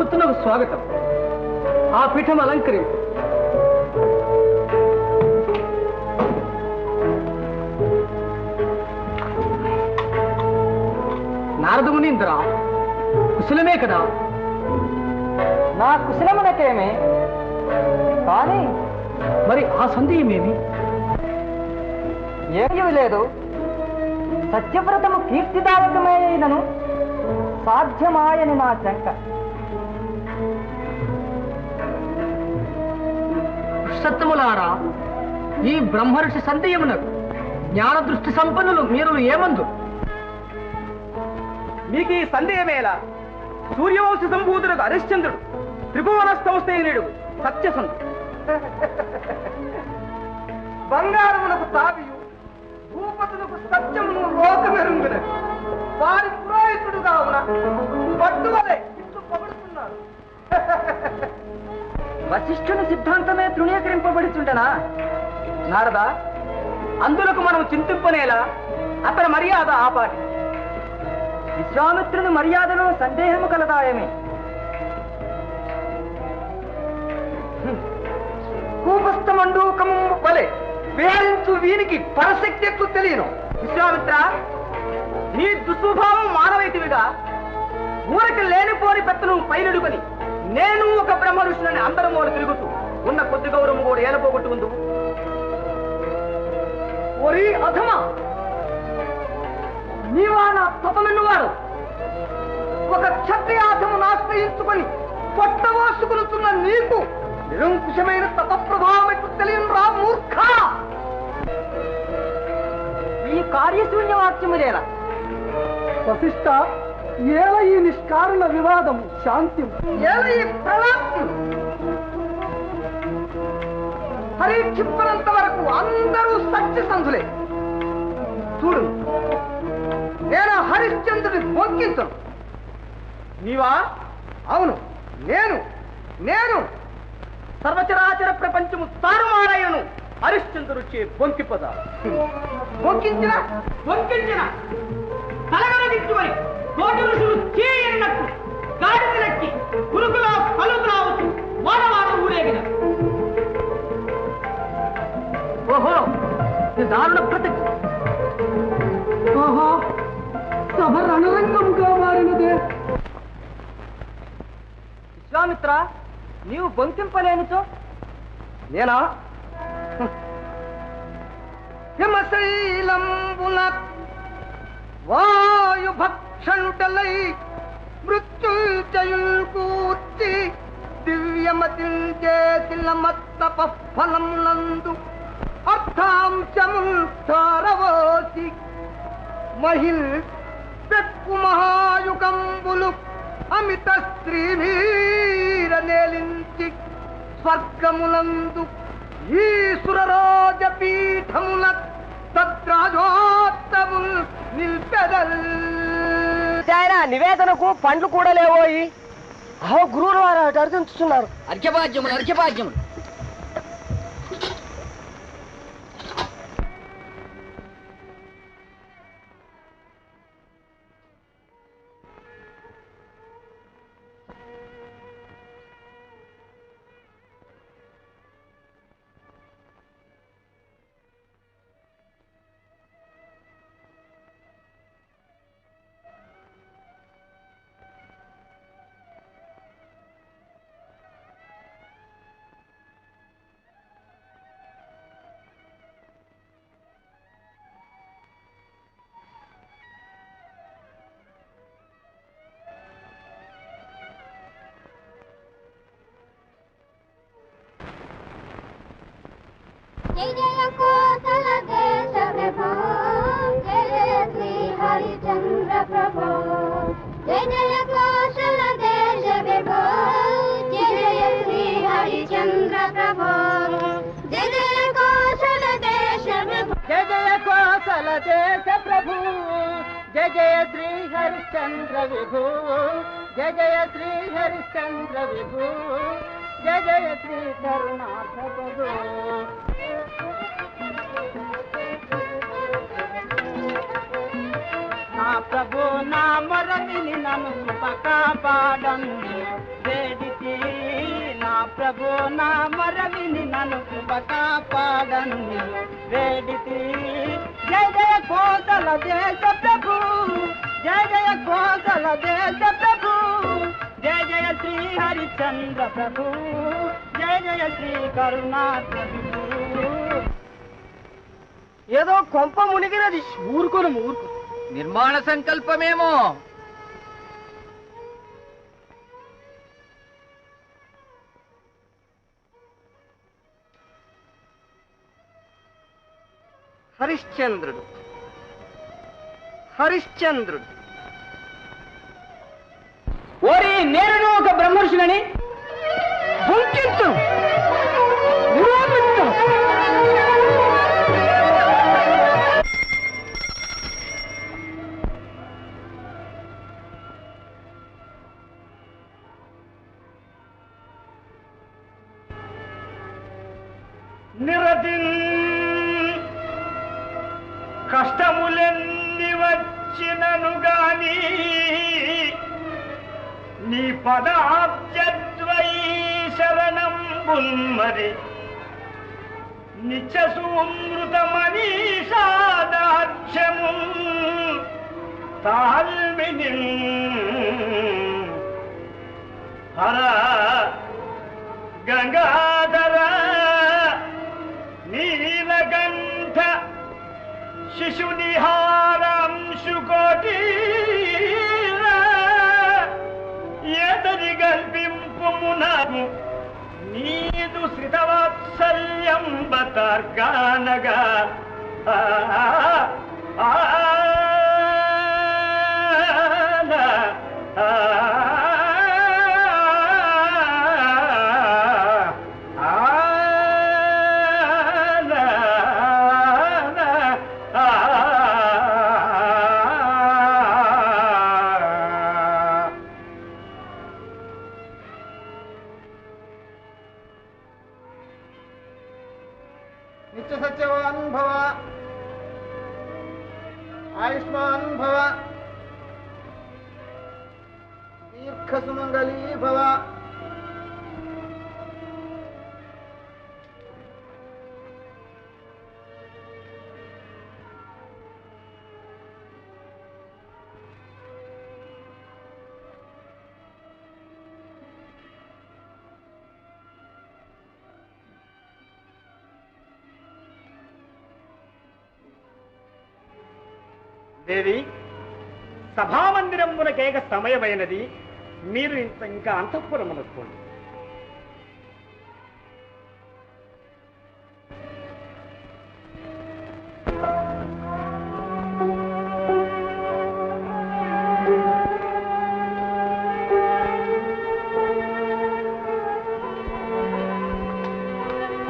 మూర్తులకు స్వాగతం. ఆ పీఠం అలంకరింపు. నారద మునీంద్ర, కుశలమే కదా? నా కుశలమునకేమే, కానీ మరి ఆ సందేహమేమి? ఏమీ లేదు. సత్యవ్రతము కీర్తిదాయకమైనను సాధ్యమాయని నా శంక. సత్తములారా, ఈ బ్రహ్మర్షి సందేహమునకు జ్ఞాన దృష్టి సంపన్నులు మీరు ఏమందు? మీకు ఈ సందేహమేలా? సూర్యవంశ సంభూతులకు హరిశ్చంద్రుడు, త్రిభువన సంస్థయునుడు సత్యసంధుడు, బంగారమునకు తావియు, భూపతులకు సత్యమును లోకమెరుంగున వారి పురోహితుడుగా ఉన్న పట్టువలే ఇట్లు పొగడుతున్నారు. వశిష్ఠుని సిద్ధాంతమే తృణీకరింపబడుతుండనా నారద? అందులకు మనం చింతింపనేలా అతని మర్యాద ఆపాటి. విశ్వామిత్రుని మర్యాదలో సందేహము కలదాయమే. కూపస్థమండూకము వలె విహరించు వీనికి పరశక్తి ఎట్లు తెలియను. విశ్వామిత్ర, నీ దుస్వభావం మానవైతివిగా ఊరికి లేనిపోని పెత్తను పైనడుకొని నేను ఒక బ్రహ్మ ఋషులని అందరం మూల తిరుగుతూ ఉన్న కొద్ది గౌరవం కూడా ఏలపోగొట్టు ఉందు. ఒరి అధమా, నీవా నా తపమెన్నువాడు ఒక క్షత్రియాధమును ఆశ్రయించుకొని పొట్టవోసుకునుతున్న నీకు నిరంకుశమైన తపప్రభావం ఎట్లు తెలియను రా మూర్ఖ. ఈ కార్యశూన్యవాక్యములేలా? వశిష్ఠ, ఏల ఈ నిష్కారణ వివాదం శాంత్యం? ఏల ఈ ప్రలాప్తి పరీక్షింపనంత వరకు అందరూ సత్యసంధులే. చూడు, నేను హరిశ్చంద్రుని బొంకించను. నీవా? అవును, నేను నేను సర్వచరాచర ప్రపంచము తారుమారయ్యను హరిశ్చంద్రుడు చే బొంకిపదా. బొంకించిన తలగలదించుకొని కోటి ఋషులు చేయనట్టు గాడిద నక్కి పురుగులా పలుకురావచ్చు వాడవాడ ఊరేగిన. ఓహో, ఇది దారుణ ప్రతిజ్ఞ. ఓహో, సభ రణరంగంగా మారినదే. విశ్వామిత్ర, నీవు బొంకింపలేనిచో? నేనా? హిమశైలంబున వాయుభక్షణుడలై మృత్యుంజయుల్ కూర్చి దివ్యమతిల్ చేసిన మత్తప ఫలమునందు అర్థాంశముల్ తారవోసి మహిళ్ పెక్కు మహాయుగంబులు అమిత శ్రీవీర నేలించి స్వర్గములందు ఈశ్వరరాజ పీఠముల తద్రాజోత్తముల్ నిల్పెదల్. నివేదనకు పండ్లు కూడా లేవోయి. అహో, గురువులు వారు అటు అర్థించుతున్నారు. అర్ఘ్యపాద్యములు. जय जय कोसल देश प्रभु, जय जय श्री हरिचंद्र प्रभु, जय जय कोसल देश प्रभु, जय जय श्री हरिचंद्र प्रभु, जय जय कोसल देश प्रभु, जय जय कोसल देश प्रभु, जय जय श्री हरिश्चंद्र विभु, जय जय श्री हरिश्चंद्र विभु, जय जय श्री करुणाथ प्रभु. నా ప్రభు నా మొరవిని నన్ను కాపాడండి. ప్రభు నా మరవిని నన్ను కృప కాపాడను వేడితి జయ జయ కోసల దేశ ప్రభు జయ జయ కోసల దేశ ప్రభు జయ జయ శ్రీ హరిచంద్ర ప్రభు జయ జయ శ్రీ కరుణా ప్రభు. ఏదో కొంప మునిగినది. ఊరుకోను ఊరుకో. నిర్మాణ సంకల్పమేమో. హరిశ్చంద్రుడు హరిశ్చంద్రుడు. ఓరి నేను ఒక బ్రహ్మర్షులని బుంకించు నిరోధించు. నిరతిన్ కష్టములెన్ని వచ్చినను గాని నీ పదాబ్జద్వై శరణంబున్మరి నిత్యసూమృతమనీషాదాక్షము తాల్మిని హర గంగాధర నీలకంఠ శిశునిహారాంశుకోటి ఏతది గల్పింపుమునము నీదు శ్రితవాత్సల్యం బతార్గానగా నిత్య సత్యవాన్ భవ ఆయుష్మాన్ భవ దీర్ఘ సుమంగళీ భవ. దేవి, సభామందిరమునకేక సమయమైనది. మీరు ఇంకా అంతఃపురమునసుకోండి.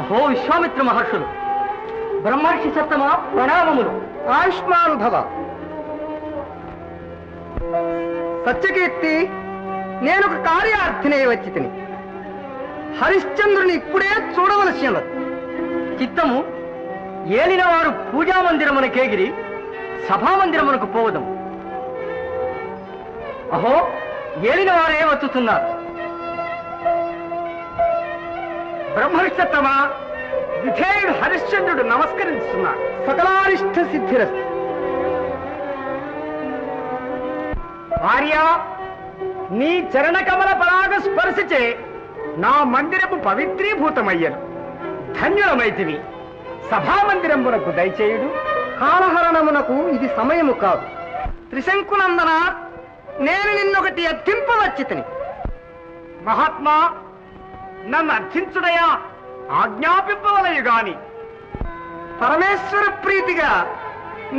అహో విశ్వామిత్ర మహర్షులు, బ్రహ్మర్షి సత్తమా ప్రణామములు. ఆయుష్మాన్ భవ. సత్యకీర్తి, నేను ఒక కార్యార్థినే వచ్చి తిని హరిశ్చంద్రుని ఇప్పుడే చూడవలసినది. చిత్తము ఏలిన వారు పూజామందిరమునకేగిరి సభామందిరమునకు పోవదం. అహో ఏలిన వారే వచ్చుతున్నారు. బ్రహ్మర్షత్తమా, విధేయుడు హరిశ్చంద్రుడు నమస్కరిస్తున్నాడు. సకలారిష్ట సిద్ధిరస్తు. భార్య, నీ చరణకమల పరాగ స్పర్శచే నా మందిరము పవిత్రీభూతమయ్యను. ధన్యులమైతివి. సభామందిరమునకు దయచేయుడు. కాలహరణమునకు ఇది సమయము కాదు. త్రిశంకునందన, నేను నిన్నొకటి అర్థింపవచ్చితిని. మహాత్మా, నన్ను అర్థించుడయా, ఆజ్ఞాపింపవలయు గాని. పరమేశ్వర ప్రీతిగా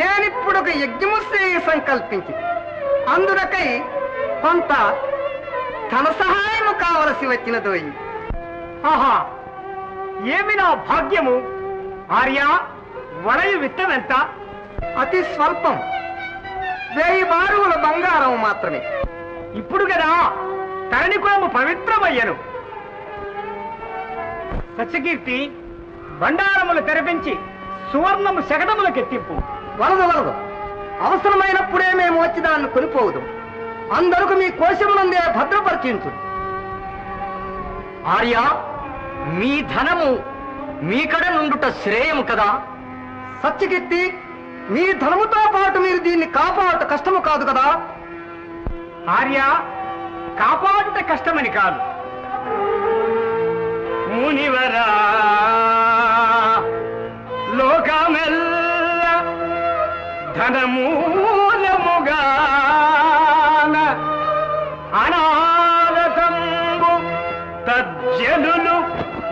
నేనిప్పుడు ఒక యజ్ఞము చేయ సంకల్పించి, అందులకై కొంత ధన సహాయము కావలసి వచ్చినదోయి. ఆహా, ఏమి నా భాగ్యము! ఆర్య, వడయు విత్తమెంత? అతి స్వల్పం, 1000 బారువుల బంగారం మాత్రమే. ఇప్పుడు కదా తరణికులము పవిత్రమయ్యను. సత్యకీర్తి, బండారములు తెరపించి సువర్ణము శకటములకెత్తింపు. వలదు, అవసరమైనప్పుడే మేము వచ్చి దాన్ని కొనిపోవుదు. అందరకు మీ కోశమునందే భద్రపరిచించు. ఆర్య, మీ ధనము మీకడ నుండుట శ్రేయము కదా. సత్యకీర్తి, మీ ధనముతో పాటు మీరు దీన్ని కాపాడుట కష్టము కాదు కదా. ఆర్య, కాపాడుట కష్టమని కాదు. మునివరా, లోకమెల్ల ధనమూలముగాన అనారతంబు తజ్జనులు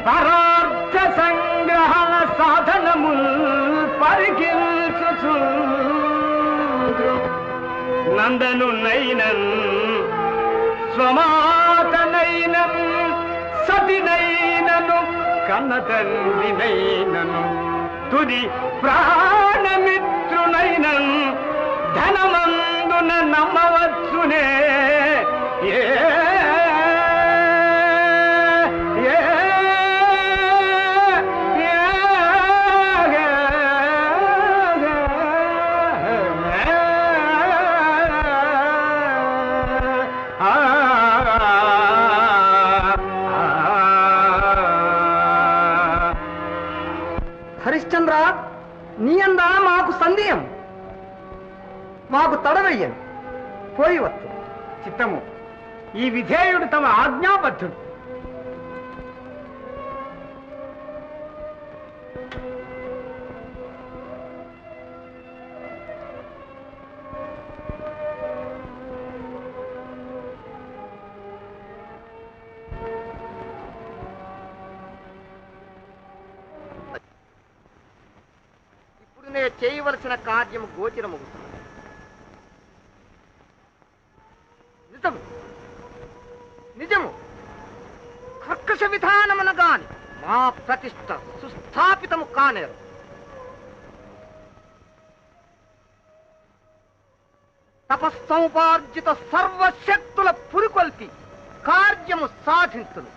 పరార్థ సంగ్రహణ సాధనముల్ పరికిల్చుచు నందను నైనన్ స్వమాతనైనన్ సతినైనను కన్న తండ్రినైనను తుది ప్రాణమిత్రునైనన్ ధనమందున నమ్మవచ్చునే. హరిశ్చంద్ర, నీ అందా మాకు సందేహం, మాకు తడవయ్యను పోయివచ్చు. చిత్తము, ఈ విధేయుడు తమ ఆజ్ఞాబద్ధుడు. ఇప్పుడు నేను చేయవలసిన కార్యము గోచరమవుతుంది. నిజము నిజము కర్కశ విధానమున గాని మా ప్రతిష్ట సుస్థాపితము కానేరు. తపస్సముపార్జిత సర్వశక్తుల పురికొల్పి కార్యము సాధించును.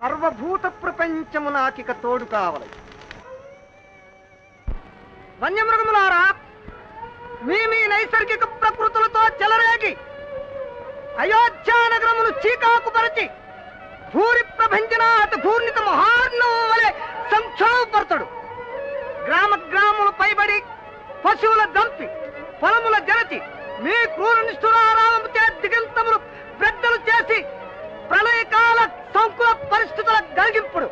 సర్వభూత ప్రపంచము నాకిక తోడు కావాలి. వన్యమృగములారా, మీ నైసర్గిక ప్రకృతులతో చెలరేగి అయోధ్యానగరమును చీకాకుపరచి భూరి ప్రభంజనాథ భూర్ణిత మహార్ణవు వలె సంక్షోభపరచడు. గ్రామములు పైబడి పశువుల దంపి పొలముల జరచి మీ క్రూర నిష్ఠురారామము చే దిగంతములు బ్రెడ్డలు చేసి ప్రళయకాల సంకుల పరిస్థితుల గరిగింపుడు.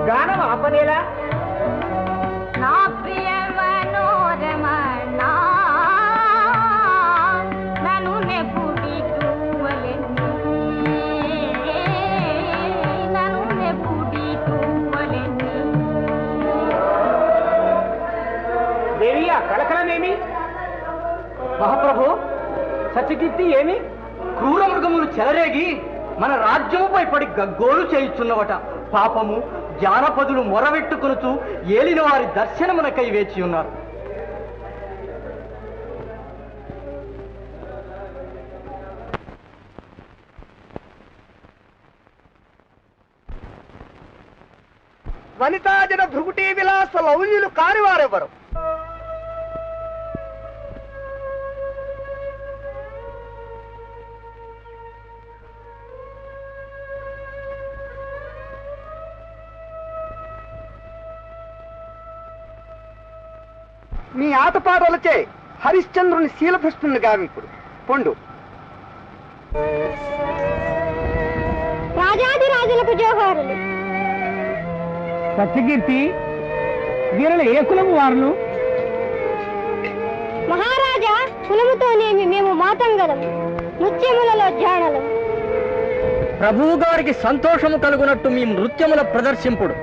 గానం ఆపనేలా? నా ప్రియ మనోరమణ నన్ను నెప్పుడి తువలెని నన్ను నెప్పుడి తువలెని దేవియా కలకలమేమి? మహాప్రభు, సత్యకీర్తి ఏమి? క్రూర మృగములు చెలరేగి మన రాజ్యముపై పడి గగ్గోలు చేయుచున్నవట. పాపము జానపదులు మొరవెట్టుకొనుచు ఏలిన వారి దర్శనమునకై వేచి ఉన్నారు. వనితాజన భృగుటి విలాస లౌల్యులు కానివారెవరు? మీ ఆటపాటలచే హరిశ్చంద్రుని శీలభ్రష్టుని గావింపుడు పొండు. రాజాదిరాజులకు జోహారులు. సత్యకీర్తి, వీరులు ఏ కులము వారులు? మహారాజా, కులముతోనేమి మేము మాతంగలం, నృత్యములలో జానలం. ప్రభువు గారికి సంతోషము కలుగునట్టు మీ నృత్యముల ప్రదర్శింపుడు.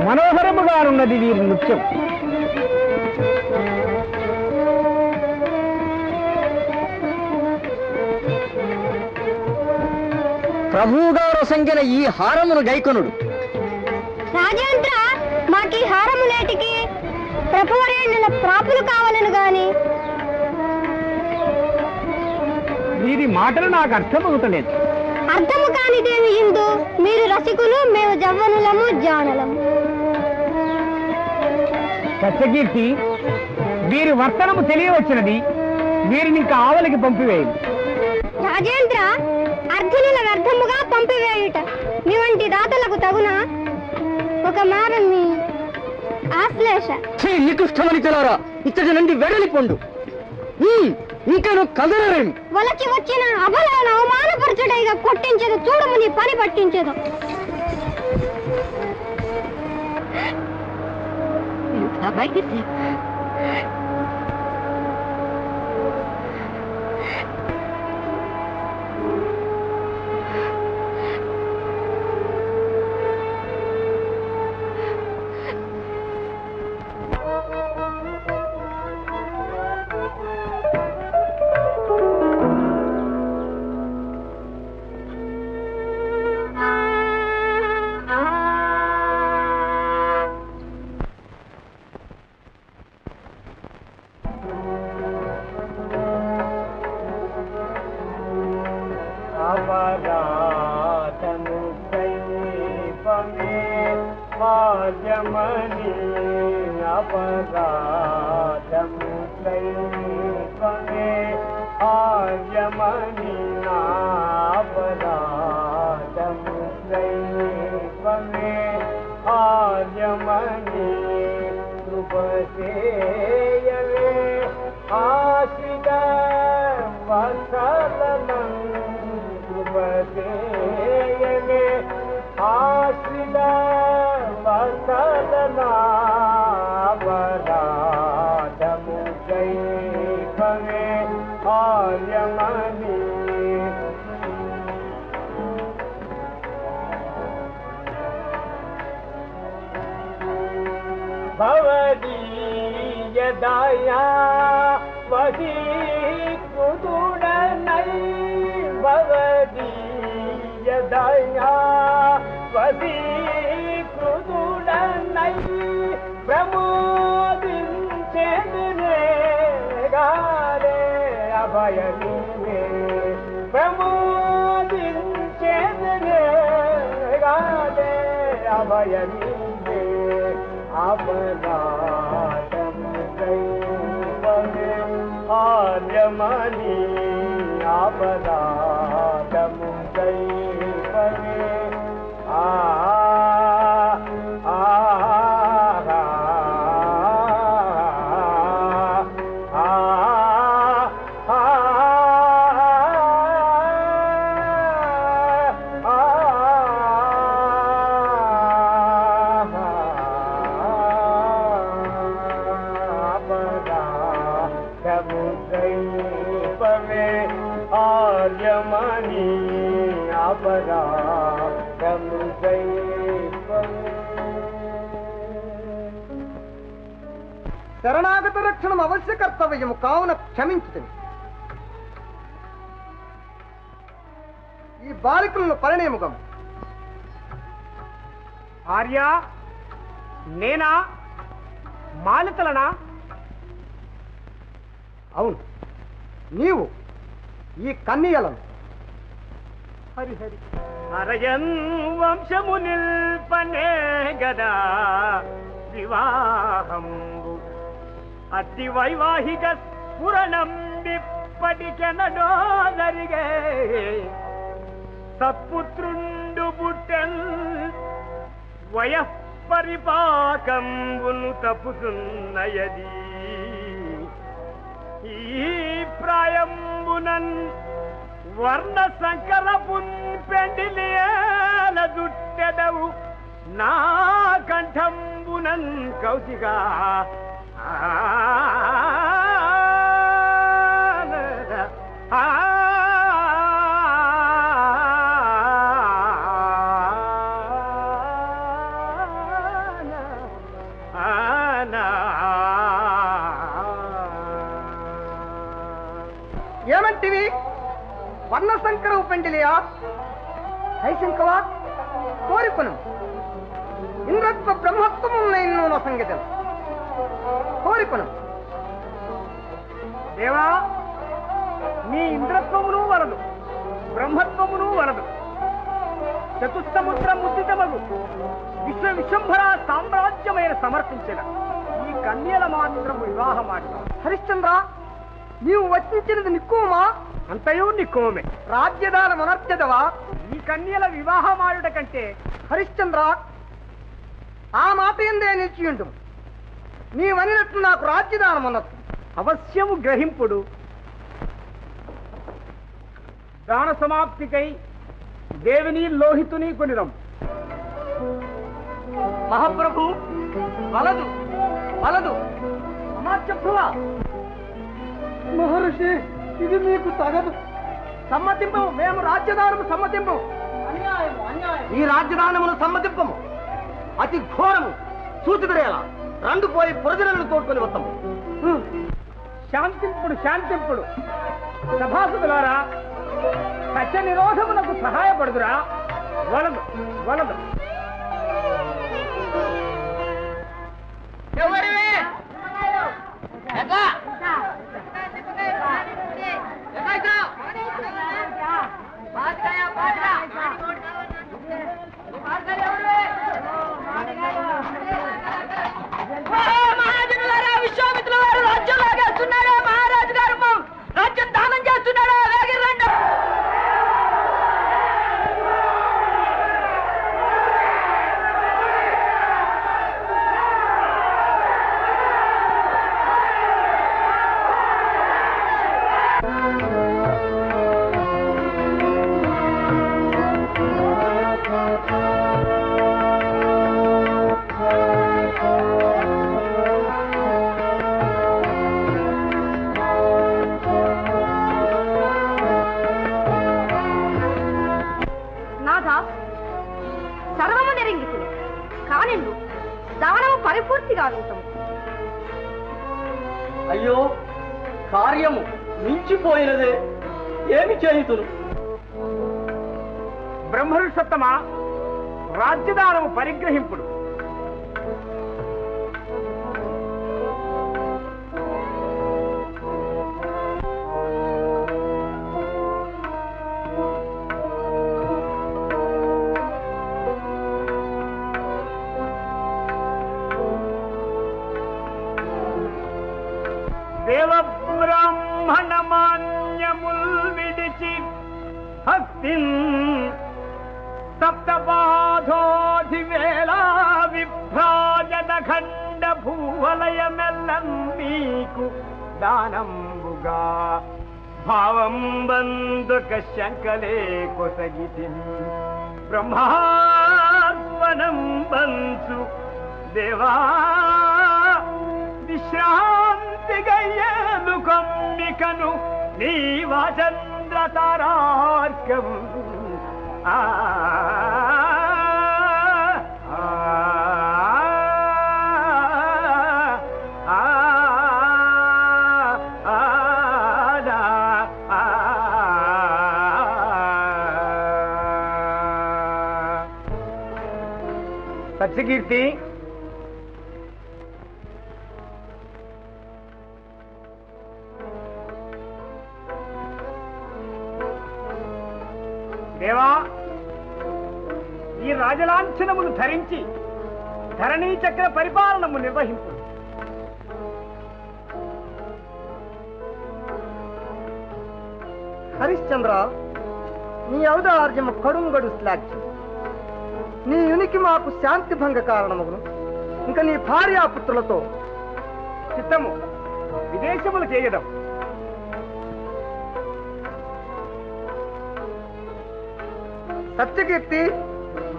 మనోహరముగానున్నది వీరి నృత్యం. ప్రభువుగారు సంఖ్యన ఈ హారమును గైకొనుడు. రాజేంద్ర, మాకీ హారము నేటికి ప్రభువరేణుల ప్రాపులు కావాలను గాని. వీరి మాటలు నాకు అర్థమవుతలేదు. అర్థము కానిదేమి ఇందు, మీరు రసికులు, మేము జవ్వనులము, జానలము. సత్యకీర్తి, వీరి వర్తనము తెలియవచ్చినది. వీరిని ఇంకా ఆవలికి పంపివేయండి. రాజేంద్ర, అర్జునుల వ్యర్థముగా పంపివేయుట మీ వంటి దాతలకు తగునా? ఒక మారు మీ ఆశ్లేష. నికృష్టమని తెలారా, ఇచ్చటి నుండి వెడలి పొండు. ఇంకను కదలరేమి? వాళ్ళకి వచ్చిన అబలను అవమానపరచుడైగా కొట్టించేది, చూడము నీ పని పట్టించేదు. అపరాధము దైవమే భాగ్యమని, అపరాధము దైవమే భాగ్యమని, అపరాధము దైవమే భాగ్యమని కృపచేయవే ఆశ్రిత వత్సలం, కృపచేయవే ఆశ్రిత వత్సలనాపరాధము దైవమే ఆర్యమని. భవదీయ దయా వశీకృతుడనై, భవదీయ దయా వశీకృతుడనై ప్రమోదించెదనే గారే అభయనీవే, ప్రమోదించెదనే గారే అభయనీవే. అపరాధము దైవమే ఆర్యమని, అపరాధము దైవమే ఆర్యమని, అపరాధము దైవమే. శరణాగత రక్షణం అవశ్య కర్తవ్యము కావున క్షమించుతుంది. ఈ బాలికలను పరిణయముగం. ఆర్య, నేనా? మాలితలనా? అవును, నీవు ఈ కన్యలను. హరిహరి అరయన్ వంశము నిల్పనే గదా వివాహంబు, అతి వైవాహిక స్ఫురణం విప్పటికెనడో జరిగే. సత్పుత్రుండు పుట్టెన్ వయఃపరిపాకంబును తప్పుతున్నయది. ఈ ప్రాయంబునన్ వర్ణ సంకరపున్ పెండిలియేల దుట్టెదవు నా కంఠంబునన్ కౌశిగా. ఏమంటివి? వర్ణశంకరవు పెండిలియా? హైశంకవా? కోరికొను. ఇంద్రత్వ బ్రహ్మత్వమున్న ఎన్నో సంగీతం కోరికొను. దేవా, నీ ఇంద్రత్వమును వలదు, బ్రహ్మత్వమును వలదు. చతుస్సముద్ర ముద్దితమగు విశ్వవిశ్వంభర సామ్రాజ్యమైన సమర్పించిన ఈ కన్యల మాత్రం వివాహమాడిన. హరిశ్చంద్ర, నీవు వర్తించినది నిక్కువమా? అంతయు నికోమే. రాజ్యదానం అనర్చదవా? ఈ కన్యల వివాహమాడుట కంటే హరిశ్చంద్ర, ఆ మాట ఎందే నిలిచియుండు. నీవనినట్లు నాకు రాజ్యదానం అన్నట్టు. అవశ్యము గ్రహింపుడు. గాన సమాప్తికై దేవిని లోహితుని కొనిరం. మహాప్రభు వలదు వలదు అమాత్యభ్రువా. మహర్షి, ఇది మీకు తగదు. సమ్మతింపు, మేము రాజ్యదానము సమ్మతింపు. అన్యాయం, అన్యాయం. ఈ రాజ్యదానమును సమ్మతింపము. అతి ఘోరము. సూచితుడేలా రండు పోయి ప్రజలను తోడ్కొని వస్తాము. శాంతింపుడు శాంతింపుడు. సభాసదులారా, సత్య నిరోధమునకు సహాయపడుదురా. వలదు వలదు. మహాజనులారా, విశ్వామిత్రులారా, రాజ్యం లాగేస్తున్నాడా మహారాజు గారు? రాజ్యం దానం చేస్తున్నాడా? వేగి రండి. సర్వము నెరింగితిని కానీ దానము పరిపూర్తిగా ఉంటాము. అయ్యో, కార్యము మించిపోయినదే. ఏమి చేయుతును? బ్రహ్మరుషోత్తమ, రాజ్యదానము పరిగ్రహింపుడు. దేవబ్రాహ్మణ మాన్యముల్ విడిచి హస్తిన్ సప్తపాధోధివేళ విభ్రాజన ఖండ భూవలయమెల్లం మీకు దానంబుగా భావం బంధుక శంకలే కొసగితి బ్రహ్మాత్మనం బంచు దేవా విశ్రాంతి గయ్యను కొమ్మికను నీవచంద్ర తారార్కం. సత్యకీర్తి, దేవా, ఈ రాజలాంఛనమును ధరించి ధరణీ చక్ర పరిపాలనము నిర్వహింపు. హరిశ్చంద్ర, నీ ఔదార్యము కడుంగడు శ్లాఘ్యం. నీ ఉనికి మాకు శాంతి భంగ కారణమును. ఇంకా నీ భార్యాపుత్రులతో చిత్తము విదేశములు చేయడం. సత్యకీర్తి,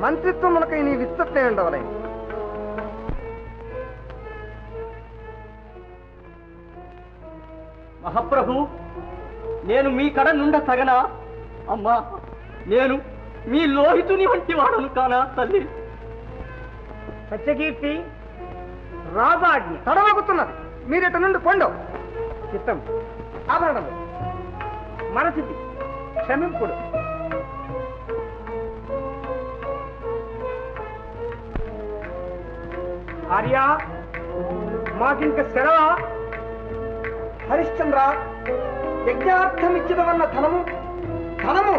మంత్రిత్వమునకై నీ విస్తృతే ఉండవలే. మహాప్రభు, నేను మీ కడ నుండ తగనా? అమ్మా, నేను మీ లోహితుని వంటి వాడను కానా తల్లి? సత్యకీర్తి, రాజాజ్ఞ. తడవగుతున్నది. మీరిట నుండి పొండవు. చిత్తం ఆభరణము మనసిది క్షమింపుడు. ఆర్య, మాకింక సెలవా? హరిశ్చంద్ర, యజ్ఞార్థమిచ్చిదవన్న ధనము ధనము.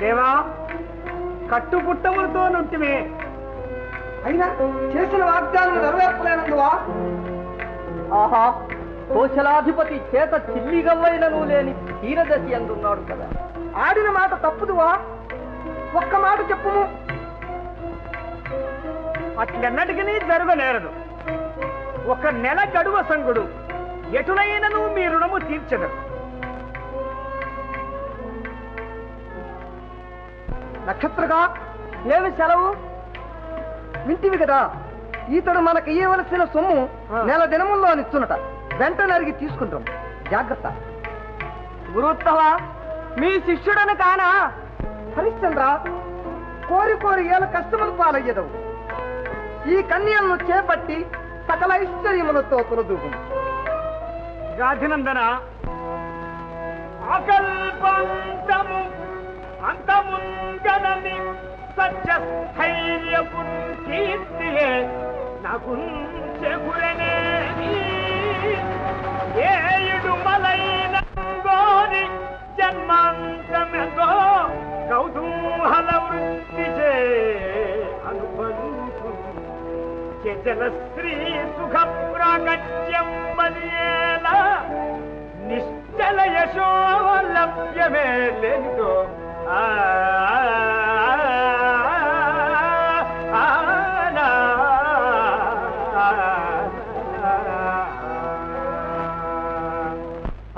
దేవా, కట్టుపుట్టములతో నుంటిమే. అయినా చేసిన వాగ్దానం నెరవేర్పలేనందువా? ఆహా, కోశలాధిపతి చేత చిల్లిగవ్వైనను లేని తీరదశి అందున్నాడు కదా. ఆడిన మాట తప్పుదువా? ఒక్క మాట చెప్పుము. అట్లెన్నటికీ జరగనేరదు. ఒక నెల గడువ సంగుడు ఎటులైనను మీ రుణము తీర్చెదరు. నక్షత్రగా ఏమి సెలవు వింటివి కదా, ఈతడు మనకు ఇయ్యవలసిన సొమ్ము నెల దినముల్లో అనిస్తున్నట. వెంటనే అడిగి తీసుకుంటాం, జాగ్రత్త. గురుత్తమ, మీ శిష్యుడను కానా? హరిశ్చంద్ర, కోరి కోరి ఏళ్ళ కష్టములు పాలయ్యదవు. ఈ కన్యలను చేపట్టి సకల ఐశ్వర్యములతో తులదూపు. గాధినందన, అకల్పంతము అంతముంగనని సత్య స్థైర్యపు కీర్తియే నాకు చెగురనేది. ఏయుడు మలైన గోరి జన్మాంతమెతో కౌతూహల వృత్తిచే అనుబంధు జల శ్రీ సుఖ ప్రాగట్యం బలియేల నిశ్చల యశో లభ్యమే లేదో.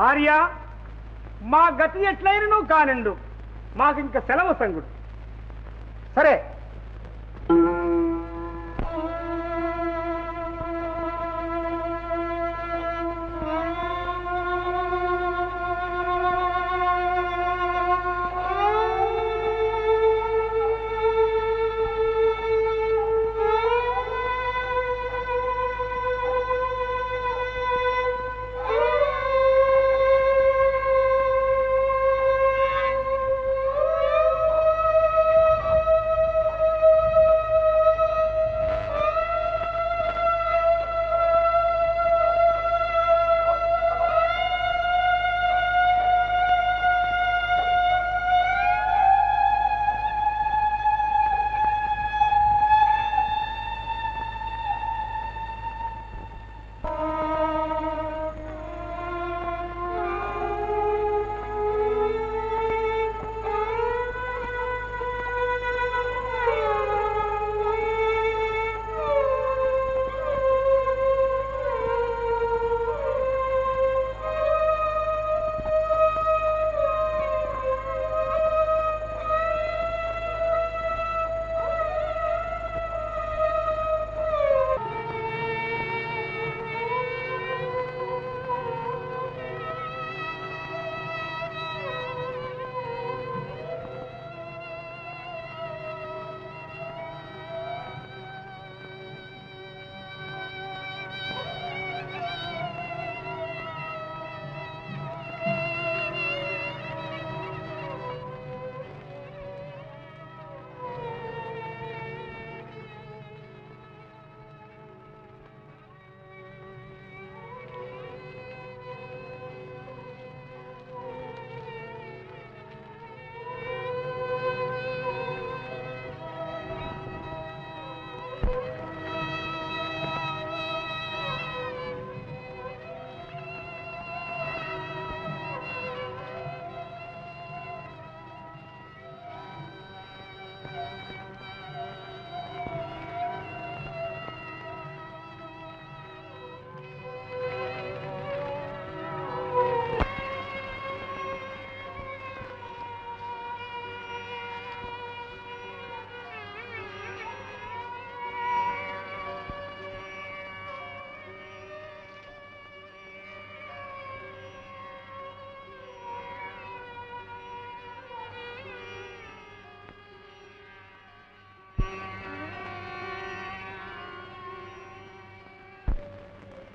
ఆర్య, మా గతి ఎట్లయినను కానిండు, మాకింక సెలవు సంగుడు. సరే,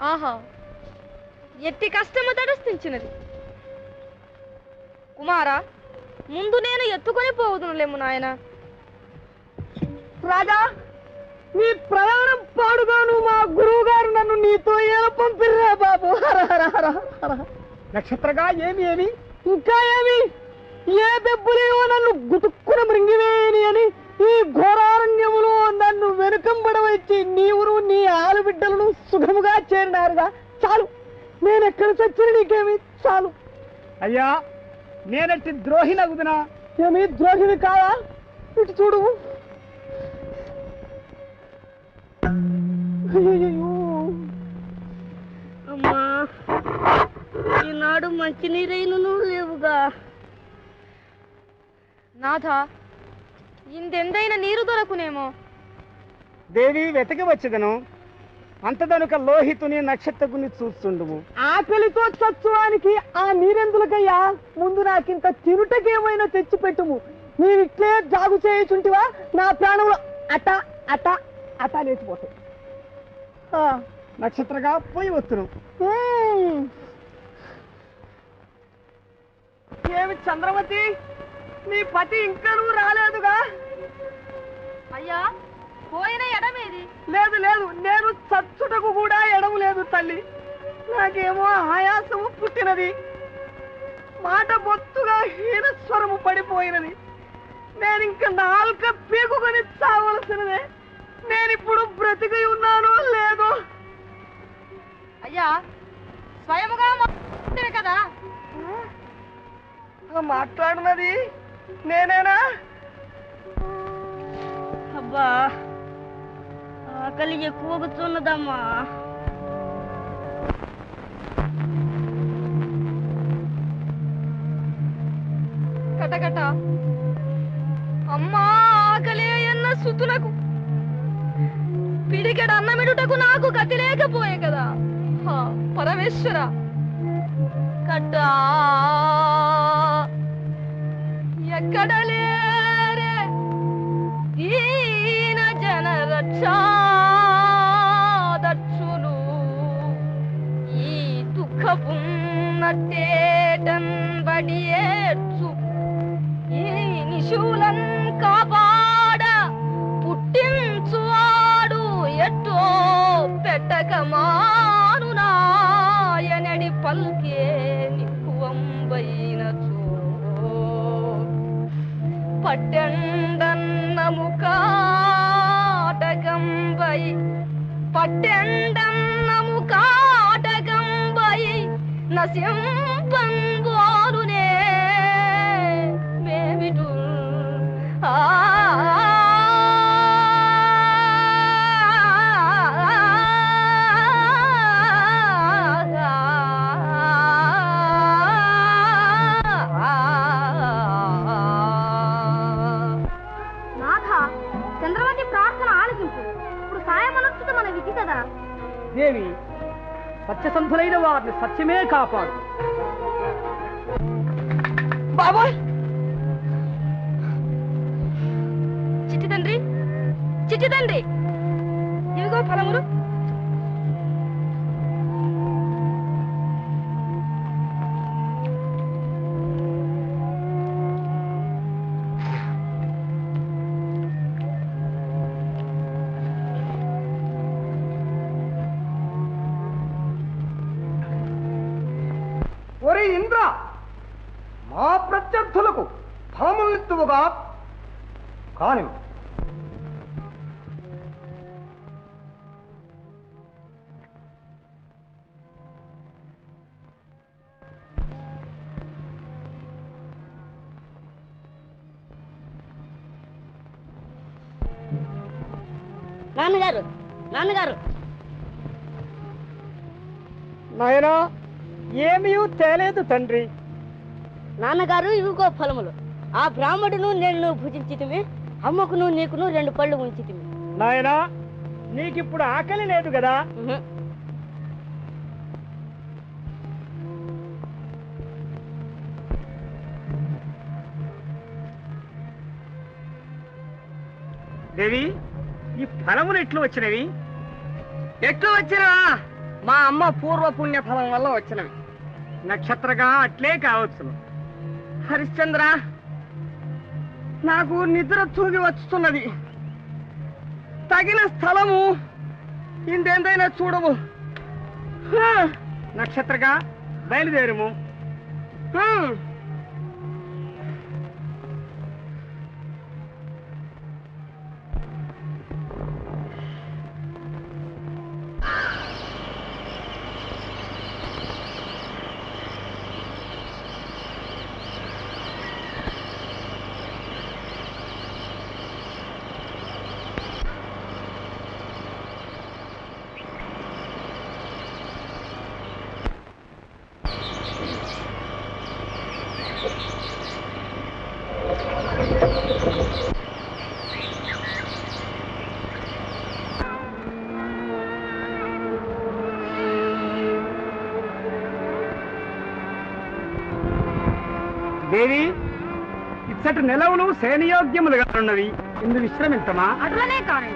ఆహా, ఎట్టి కష్టము తటస్థించినది. కుమారా, ముందు నేను ఎత్తుకొని పోవుదునులేము నాయన. రాజా, నీ ప్రయాణం పాడుగాను మా గురువు గారు నన్ను నీతో ఎలా పంపిర్రా బాబు. నక్షత్రగా ఏమి ఇంకా ఏమి, ఏ దెబ్బలేవో నన్ను గుతుక్కున మృంగివేయని అని ఈ ఘోరారణ్యములో నన్ను వెనుకంబడవచ్చి నీవును నీ ఆలుబిడ్డలను సుఖముగా చేరినారుగా. చాలు, నేనెక్కడ చచ్చిన నీకేమి చాలు. అయ్యా, నేనట్టి ద్రోహి నగుదునా? ఏమి ద్రోహిని కాదా? ఇటు చూడు. అమ్మా, ఈనాడు మంచినీరైనను లేవుగా. నాథ, ఇందెందైనా నీరు దొరకునేమో. దేవి వెతకి వచ్చేదను అంతదనుక లోహితుని నక్షత్రకుని చూస్తుండుము. ఆకలితో చచ్చువానికి ఆ నీరెందులకయ్యా? ముందు నాకింత తిరుటకేమైనా తెచ్చిపెట్టుము. నీవిట్లే జాగు చేయుచుంటివా నా ప్రాణంలో అట అట అట లేచిపోతాయి. నక్షత్రగా పోయి వస్తును. ఏమి చంద్రమతి, నీ పతి ఇంకా నువ్వు రాలేదుగా? అయ్యా, పోయిన ఎడమేది? లేదు లేదు, నేను చచ్చుటకు కూడా ఎడము లేదు తల్లి. నాకేమో ఆయాసము పుట్టినది, మాట బొత్తుగా హీనస్వరము పడిపోయినది. నేనింక నాలుక పీకుకొని చావలసినదే. నేనిప్పుడు బ్రతికి ఉన్నానో లేదో. అయ్యా, స్వయముగా కదా మాట్లాడినది నేనేనా? అబ్బా, ఆకలి ఎక్కువగుతున్నదమ్మా. కటకట అమ్మా, ఆకలి అన్న సుతులకు పిడికెడ అన్నమిడుటకు నాకు గతి లేకపోయే కదా. పరమేశ్వర, కట్టా ఎక్కడ లేరే దీన జన రక్షాదక్షులు, ఈ దుఃఖపు నట్టేటన్ బడియేచ్చు ఈ నిశూలన్ కాపాడ పుట్టించువాడు ఎట్టో పెట్టక మానునాయనడి పల్కే నిక్కువంబైనచో పట్టెండన్నము కాటకంబై పట్టెండన్నము కాటకంబై నసింపంబోలునే మేమిటు చంద్రమతి ప్రార్థన ఆలకింపు. ఇప్పుడు సాయమనొచ్చుట మన విధి కదా. దేవి, సత్యసంధులైన వారిని సత్యమే కాపాడు. బాబోయ్, చిట్టి తండ్రి, చిట్టి తండ్రి, ఇవిగో ఫలములు. ఒరే ఇంద్ర, మా ప్రత్యర్థులకు ఫలములిత్తువుగా కాని నాన్నగారు, నాన్నగారు, నాయనా, ఏమీ తేలేదు తండ్రి. నాన్నగారు, ఇవిగో ఫలములు. ఆ బ్రాహ్మడును నేను భుజించితిమి, అమ్మకును నీకును 2 పళ్ళు ఉంచితిమి. నాయనా, నీకిప్పుడు ఆకలి లేదు కదా. దేవి, ఈ ఫలములు ఎట్లు వచ్చినవి? ఎట్లు వచ్చినవా? మా అమ్మ పూర్వ పుణ్య ఫలం వల్ల వచ్చినవి. నక్షత్రగా అట్లే కావచ్చును. హరిశ్చంద్ర, నాకు నిద్ర తూగి వస్తున్నది. తగిన స్థలము ఇందెందైనా చూడవు. నక్షత్రగా బయలుదేరుము. దేవి ఇచ్చటి నెలవులు శ్రేణియోగ్యములుగా ఉన్నవి, ఇందు విశ్రమించమా? అట్లనే కానీ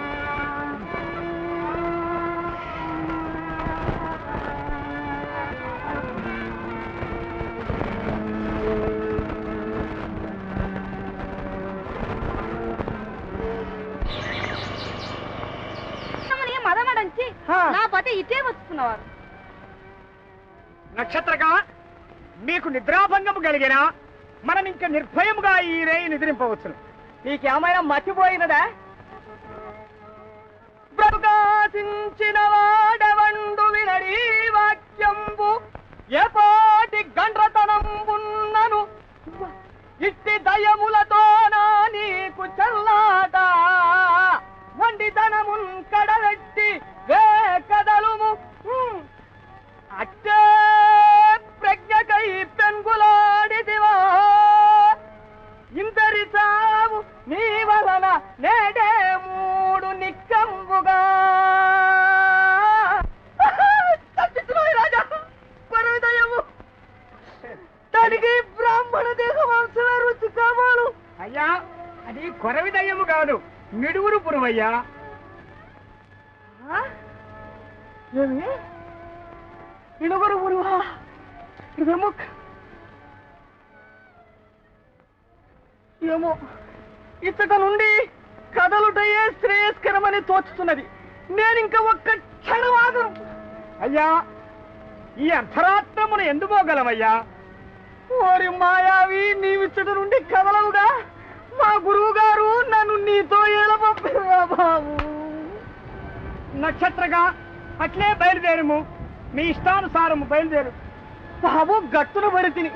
మదమడంచి నా పతి ఇటే వస్తున్నవారు. నక్షత్రగా మీకు నిద్రాభంగము కలిగినా మనం ఇంకా నిర్భయముగా ఈ రేయి నిద్రింపవచ్చును. నీకేమైనా మర్చిపోయినదా? ప్రకాశించిన వాడవండు వినడి వాక్యంబు ఎపాటి గండ్రతనంబున్నను ఇట్టి దయములతో నీకు చల్లాట వండితనమున్ కడలెట్టి కదలుము అట్టే ప్రజ్ఞకై పెంగులాడిదివా ఇందరి సావు నీ వలన నేడే మూడు నిక్కంబుగా రాజా పరదయము తనకి బ్రాహ్మణ దేహవంశ రుచి కావాలు. అయ్యా అది కొరవి దయ్యము కాదు, మిడుగురు పురువయ్యా. ఏమి ఇడుగురు పురువా? ఇదేమో ఏమో ఇతక నుండి కదలుటయే శ్రేయస్కరమని తోచుతున్నది. నేనింక ఒక్క క్షణమాగను. అయ్యా ఈ అర్ధరాత్రమును ఎందుకోగలమయ్యా? ఓరి మాయావి, నీవిచ్చట నుండి కదలవుగా. మా గురువు గారు నన్ను నీతో ఎలా పంపిరా బాబు? నక్షత్రగా అట్లే బయలుదేరము, మీ ఇష్టానుసారము బయలుదేరు. బాబు గట్టున పడి తిని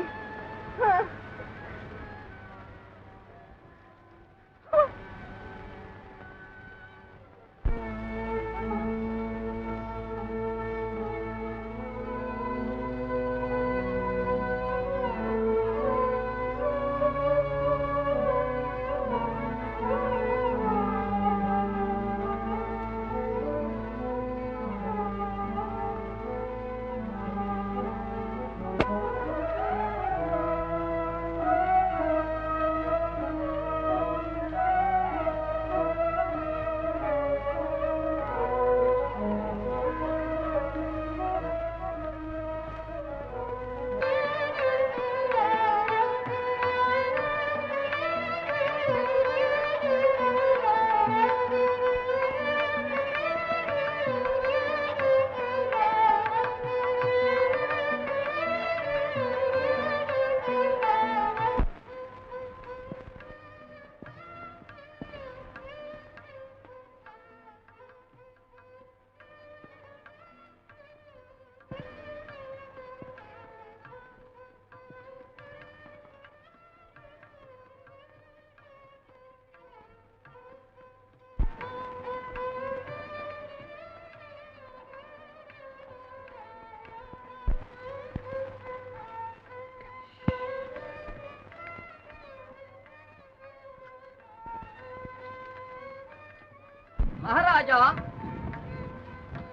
మహారాజా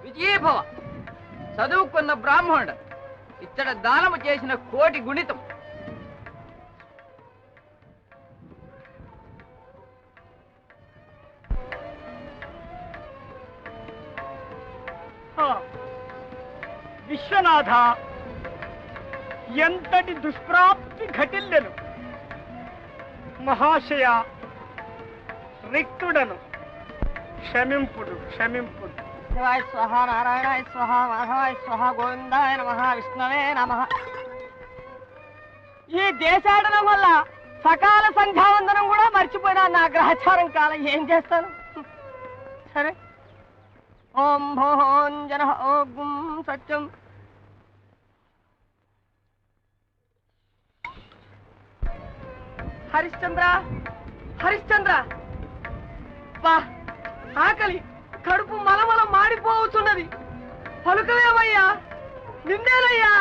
విజయభవ. చదువుకున్న బ్రాహ్మణుడు ఇచ్చట దానము చేసిన కోటి గుణితం. విశ్వనాథ, ఎంతటి దుష్ప్రాప్తి ఘటిల్లెను. మహాశయ రిక్తుడను, క్షమింపుడు క్షమింపుడు. శివాయ స్వహ, నారాయణాయ స్వహ, మాధవాయ స్వహ, గోవిందాయ నమః, విష్ణవే నమః. ఈ దేశాటనం వల్ల సకాల సంధ్యావందనం కూడా మర్చిపోయినా నా గ్రహచారం కాలం ఏం చేస్తాను? సరే. ఓం భోంజన ఓం సత్యం. హరిశ్చంద్ర, హరిశ్చంద్ర, బా ఆకలి, కడుపు మలమల మాడిపోతున్నది. పలుకవేమయ్యా, నిన్నేనయ్యా.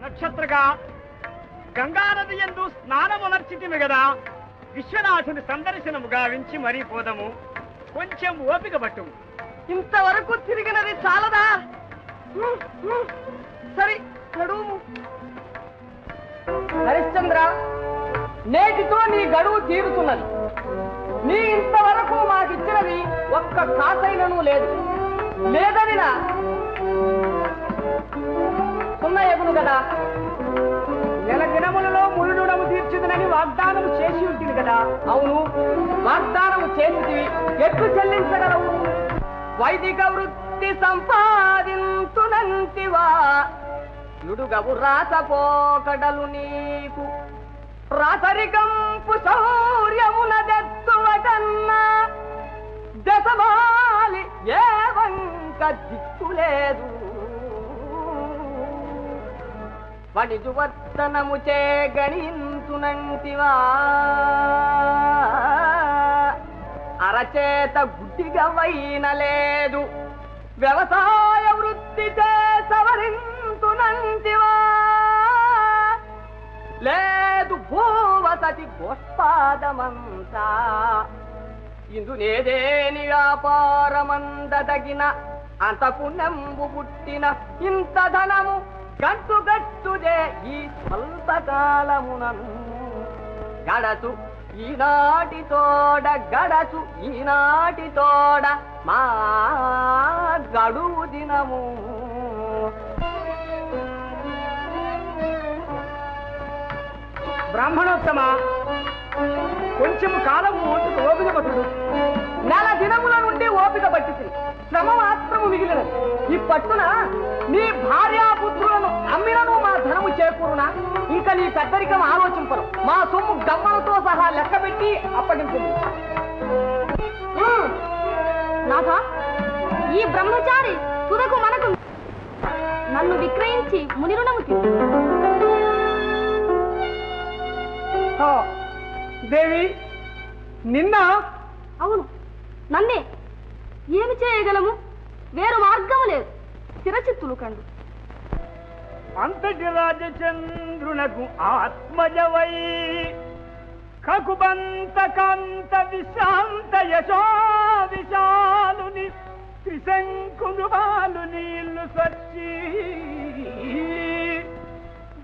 నక్షత్రగా గంగానది యందు స్నానమునర్చితిమి గదా, విశ్వనాథుని సందర్శనము గావించి మరీ పోదము. కొంచెం ఓపిక పట్టుము. ఇంతవరకు తిరిగినది చాలదా? సరే నడుము. హరిశ్చంద్ర, నేటితో నీ గడువు తీరుతున్నది. నీ ఇంతవరకు మాకిచ్చినది ఒక్క కాసైనను లేదు. లేదనినా సున్నయగును కదా. నెల దినములలో ముళ్ళుడము తీర్చుదనని వాగ్దానము చేసి ఉంటుంది కదా. అవును, వాగ్దానము చేసితివి. ఎట్లు చెల్లించగలవు? వైదిక వృత్తి సంపాదించునంటివా, యుడుగవు రాసపోకడలు నీకు. రాసరికంపు శౌర్యమున దెత్తువటన్నా, దశమాలి ఏ వంక దిక్కులేదు. వణిజువర్తనము చే గణించునంటివా, అరచేత గుడ్డిగా వైన లేదు. వ్యవసాయ వృత్తి చే సవరించునంటివా, లేదు భూవసతి గోష్పాదమంతా. ఇందునేదేని వ్యాపారమందదగిన, అంత పుణ్యంబు పుట్టిన ఇంత ధనము గట్టుగట్టుదే ఈ స్వల్పకాలమునను. గడచు ఈనాటి తోడ, గడచు ఈనాటి తోడ మా గడువు దినము. బ్రాహ్మణోత్తమ, కొంచెం కాలము ఓపిక పట్టుడు. నెల దినముల నుండి ఓపిక పట్టింది, శ్రమ మాత్రము మిగిలినది. ఈ పట్టున నీ భార్యాపుత్రులను అమ్మినను మా ధనము చేకూరునా? ఇంకా నీ పెద్దరికం ఆలోచింపరు. మా సొమ్ము గమ్మలతో సహా లెక్క పెట్టి అప్పగించింది. నాథా, ఈ బ్రహ్మచారి తుదకు మనకు నన్ను విక్రయించి ముని రుణము తీర్చు. దేవి, నిన్న? అవును, నన్నే. ఏమి చేయగలము? వేరు మార్గము లేదు. చిరచిత్తులు కండు. అంతటి రాజచంద్రునకు ఆత్మజవై, కకుబంత కాంత విశాంత యశో విశాలుని త్రిశంకును బాలు నీళ్లు స్వచ్చి,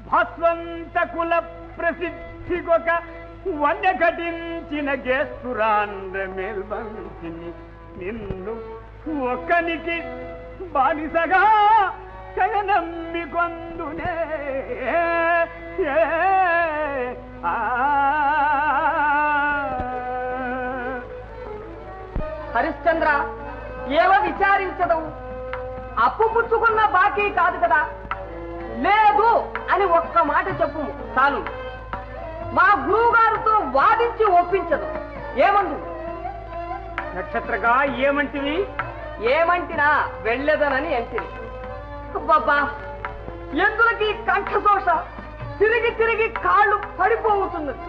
భస్వంత కుల ప్రసిద్ధికొక వన్య ఘటించిన గేస్తురాండ్ర మేల్బంచిని. నిన్ను ఒక్కనికి బానిసగా నమ్మి కొందునే. హరిశ్చంద్ర, ఏవ విచారించదవు? అప్పు పుచ్చుకున్న బాకీ కాదు కదా. లేదు అని ఒక్క మాట చెప్పు చాలు. మా గురువు గారితో వాదించి ఒప్పించదు. ఏమందు? నక్షత్రగా ఏమంటివి? ఏమంటినా వెళ్ళేదనని అంటిని. బాబా, ఎందులకి కంఠదోష? తిరిగి తిరిగి కాళ్ళు పడిపోతున్నది.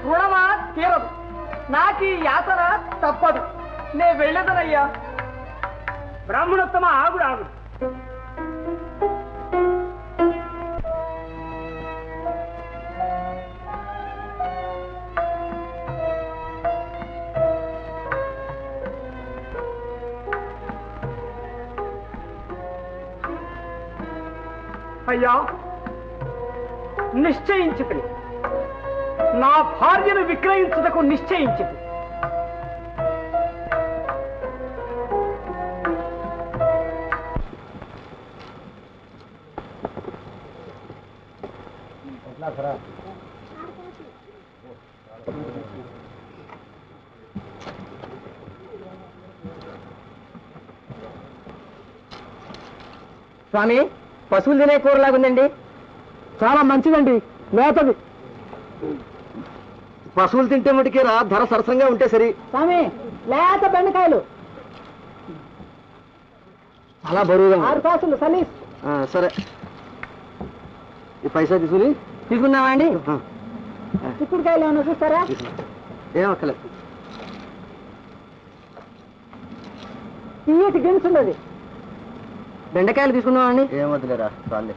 రుణమా తీరదు. నాకీ యాతన తప్పదు. నే వెళ్ళేదనయ్యా. బ్రాహ్మణోత్తమ, ఆగుడు ఆగుడు. అయ్యా, నిశ్చయించితి. నా భార్యను విక్రయించుటకు నిశ్చయించితి. స్వామి, పశువులు తినే కూరలాగుందండి. చాలా మంచిదండి, లేతది. పశువులు తింటే మటుకేరా ధర సరసంగా ఉంటే సరి. స్వామి, లేత బెండకాయలు చాలా బరువుగా 6 కాసులు సలీస్. సరే, ఈ పైసా తీసుకున్నావా అండి? చిక్కుడుకాయలు ఏమైనా చూస్తారా? ఏమక్కలేదు. తీయటి గిన్సున్నది. బెండకాయలు తీసుకున్నావా అండి? ఏమొద్దులేరా, చాలే.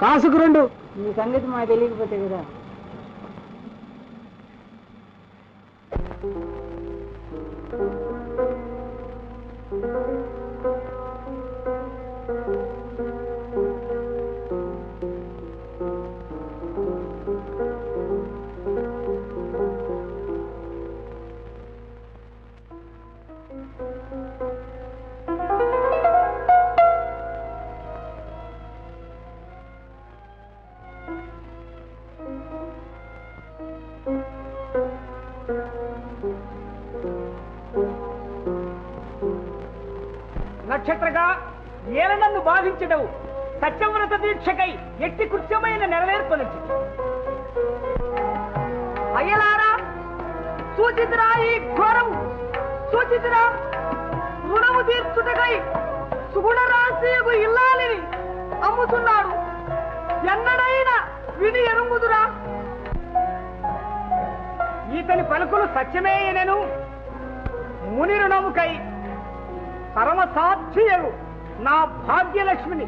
కాసుకు 2. మీ సంగతి మాకు తెలియకపోతే కదా. నక్షత్రగా ఏలనన్ను బాధించడవు సత్యవ్రత దీక్షకై ఎట్టి కృత్యమైన నెరవేర్పనొచ్చి అయ్యలారా సూచితురా ఈ ఘోరము సూచితురా రుణము తీర్చుటకై సుగుణరాశియకు ఇల్లాలిని అమ్ముతున్నాడు ఎన్నడైనా విని ఎరుంగుదురా ఈతని పలుకులు సత్యమేయనను ముని రుణముకై పరమసాధ్యయు నా భాగ్యలక్ష్మిని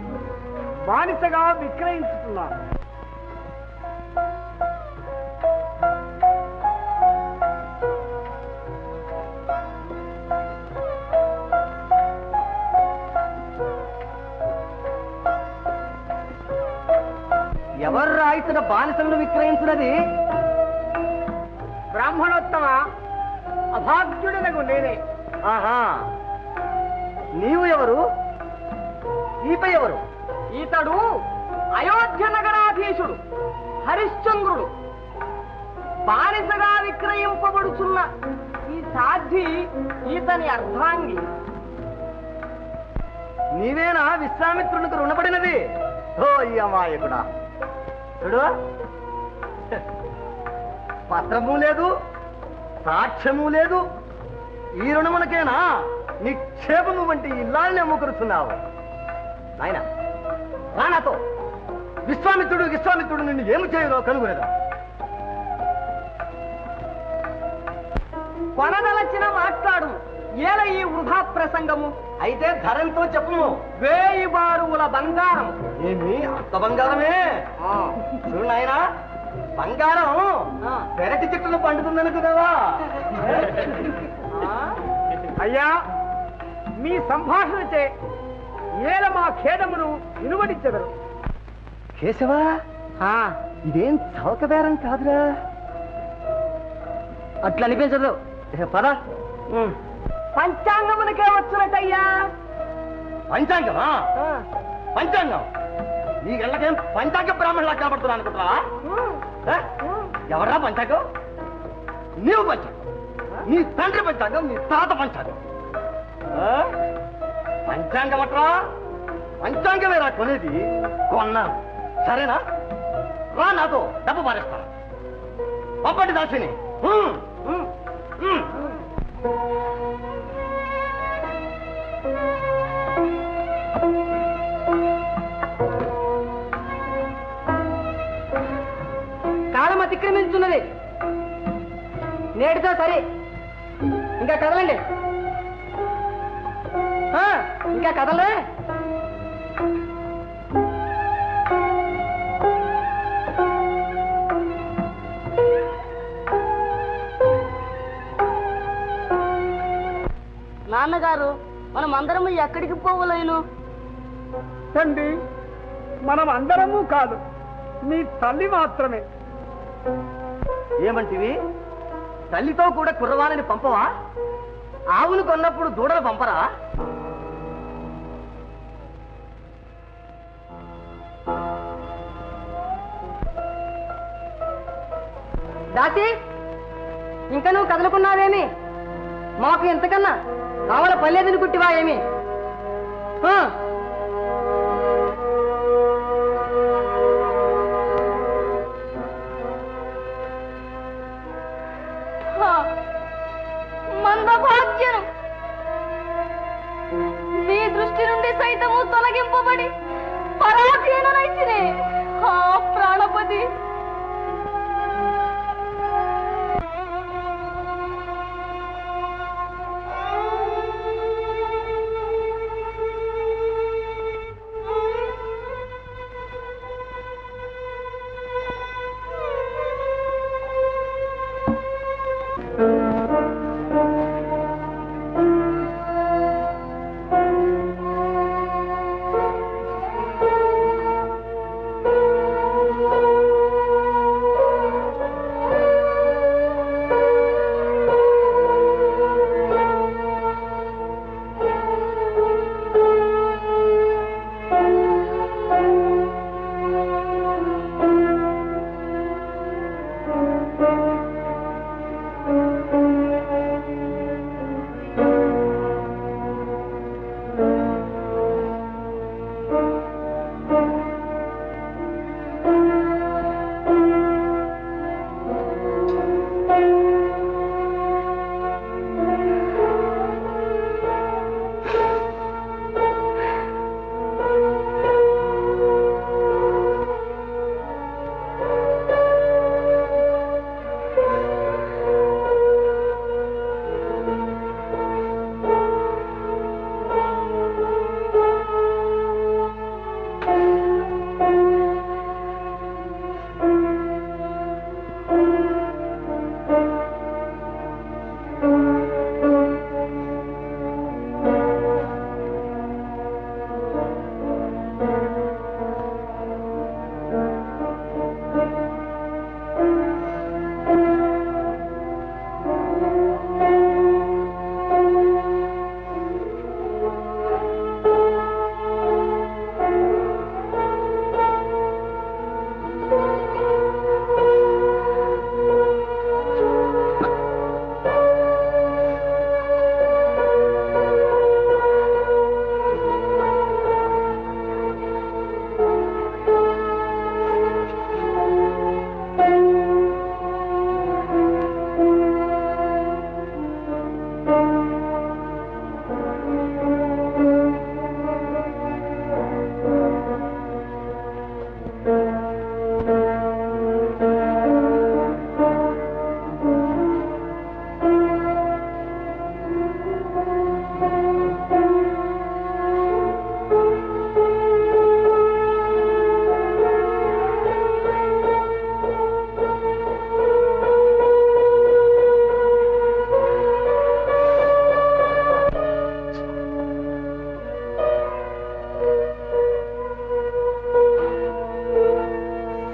బానిసగా విక్రయించుతున్నాను. ఎవరు రాయితున్న బానిసలను విక్రయించున్నది? బ్రాహ్మణోత్తమ అభాగ్యుడనగు నేనే. ఆహా, నీవు ఎవరు? ఈపై ఎవరు? ఈతడు అయోధ్య నగరాధీశుడు హరిశ్చంద్రుడు. బానిసగా విక్రయింపబడుచున్న ఈ సాధ్వి ఈతని అర్ధాంగి. నీవేనా విశ్వామిత్రునికి రుణపడినది? ఓ ఈ అమాయకుడా, చూడు, పత్రము లేదు, సాక్ష్యము లేదు, ఈ రుణమునకేనా నిక్షేపము వంటి ఇల్లాల్ని అమ్ముకురుతున్నావు? నాయన రా నాతో. విశ్వామిత్రుడు నిన్ను ఏమి చేయరో కనుగొనేదా? కొనదలచిన మాట్లాడు, ఏల ఈ వృధా ప్రసంగము. అయితే ధరంతో చెప్పును. 1000 బారువుల బంగారం. ఏమి అంత బంగారమే? చూడు నాయన, బంగారం పెరటి చెట్టును పండుతుందనుకున్నావా? అయ్యా, మీ సంభాషణచే ఏల మా ఖేదమును వినువడించెదరు. కేశవా, ఇదేం చౌక బేరం కాదురా. అట్లా అనిపించదు. పద. పంచాంగమునకే వచ్చునటయ్యా. పంచాంగమా? పంచాంగం నీ గళ్ళకేం పంచాంగ బ్రాహ్మణులా కనబడుతున్నా అనుకుంటున్నా? ఎవరా పంచాంగం? నీవు పంచాంగం, నీ తండ్రి పంచాంగం, నీ తాత పంచాంగం. పంచాంగం అట్రా? పంచాంగమేరా కొనేది? కొన్నాను, సరేనా? రా నాతో, డబ్బు పారేస్తా. పంపటి దాసిని. కాలం అతిక్రమించున్నది. నేటితో సరే, ఇంకా కదలండి. ఇంకా కదలే. నాన్నగారు, మనం అందరము ఎక్కడికి పోవలేను? తండ్రి, మనం అందరము కాదు, నీ తల్లి మాత్రమే. ఏమంటివి? తల్లితో కూడా కుర్రవాణిని పంపవా? ఆవును కొన్నప్పుడు దూడలు పంపరా? దాసి, ఇంకా నువ్వు కదలుకున్నావేమి? మాకు ఎంతకన్నా కావాల పర్లేదని కుట్టివా ఏమి? మందభాగ్యను మీ దృష్టి నుండి సైతము తొలగింపబడి పరాధీనైతినే. ప్రాణపతి,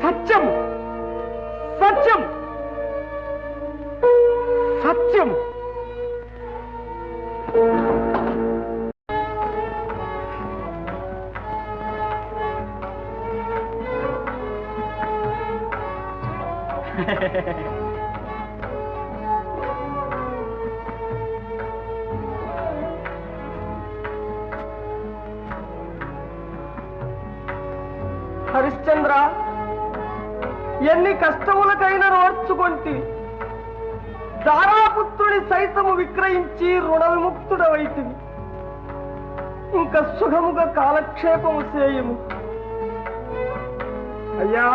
సత్యము సత్యము సత్యము. హరిశ్చంద్ర, ఎన్ని కష్టములకైనా ఓర్చుకొంటి, దారాపుత్రుని సైతము విక్రయించి రుణ విముక్తుడవైతివి. ఇంకా సుఖముగా కాలక్షేపము చేయము. అయ్యా,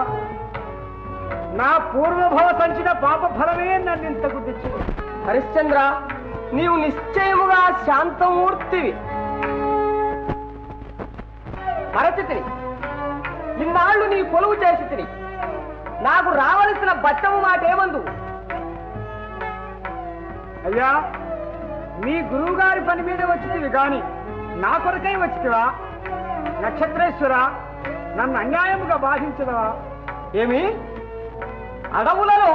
నా పూర్వభవ సంచిన పాప ఫలమే నన్ను ఇంతకు తెచ్చింది. హరిశ్చంద్ర, నీవు నిశ్చయముగా శాంతమూర్తివి. మరచితిని, ఇన్నాళ్ళు నీ కొలువు చేసి తిని నాకు రావలసిన బట్టము మాటేమందు? అయ్యా, మీ గురువు గారి పని మీద వచ్చితివి గాని నా కొరకై వచ్చితివా? నక్షత్రేశ్వర, నన్ను అన్యాయముగా బాధించదవా? ఏమి అడవులలో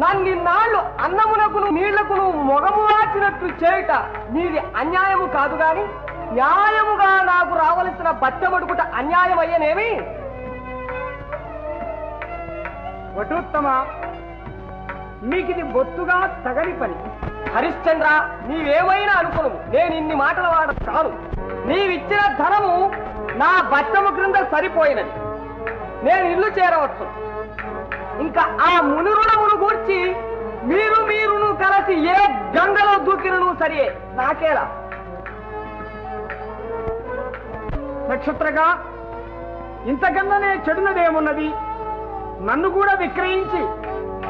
నన్నిన్నాళ్ళు అన్నమునకును నీళ్లకును మొగము వాచినట్లు చేయుట నీది అన్యాయము కాదు గాని న్యాయముగా నాకు రావలసిన బట్టమడుగుట అన్యాయం అయ్యనేమి? వటోత్తమ, మీకిది బొత్తుగా తగని పని. హరిశ్చంద్ర, నీవేమైనా అనుకును, నేను ఇన్ని మాటల వాడ కాను. నీవిచ్చిన ధనము నా బట్టము క్రింద సరిపోయినది. నేను ఇల్లు చేరవచ్చు. ఇంకా ఆ మునురుడమును గూర్చి మీరును కలిసి ఏ గంగలో దూకినను సరియే, నాకేలా. నక్షత్రగా, ఇంతకన్నానే చెడునదేమున్నది? నన్ను కూడా విక్రయించి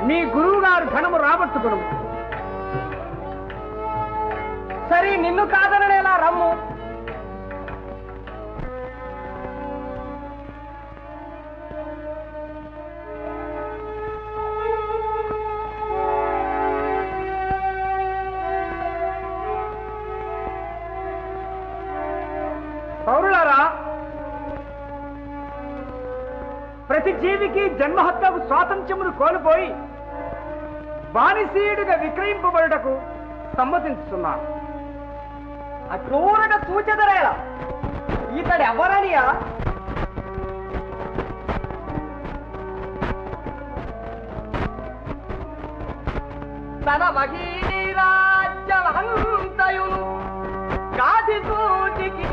మీ గురువు గారు ధనము రాబట్టుకును. సరే, నిన్ను కాదననేలా రమ్ము. పౌరులారా, ప్రతి జీవికి జన్మహత్యకు స్వాతంత్ర్యమును కోల్పోయి బానిసీయుడిగా విక్రయింపబడుటకు సమ్మతిస్తున్నాను. అట్లూరగా సూచెదరేలా ఇతడు ఎవరనియా? తన మహీరాజ్యమంతయును కాది సూటికి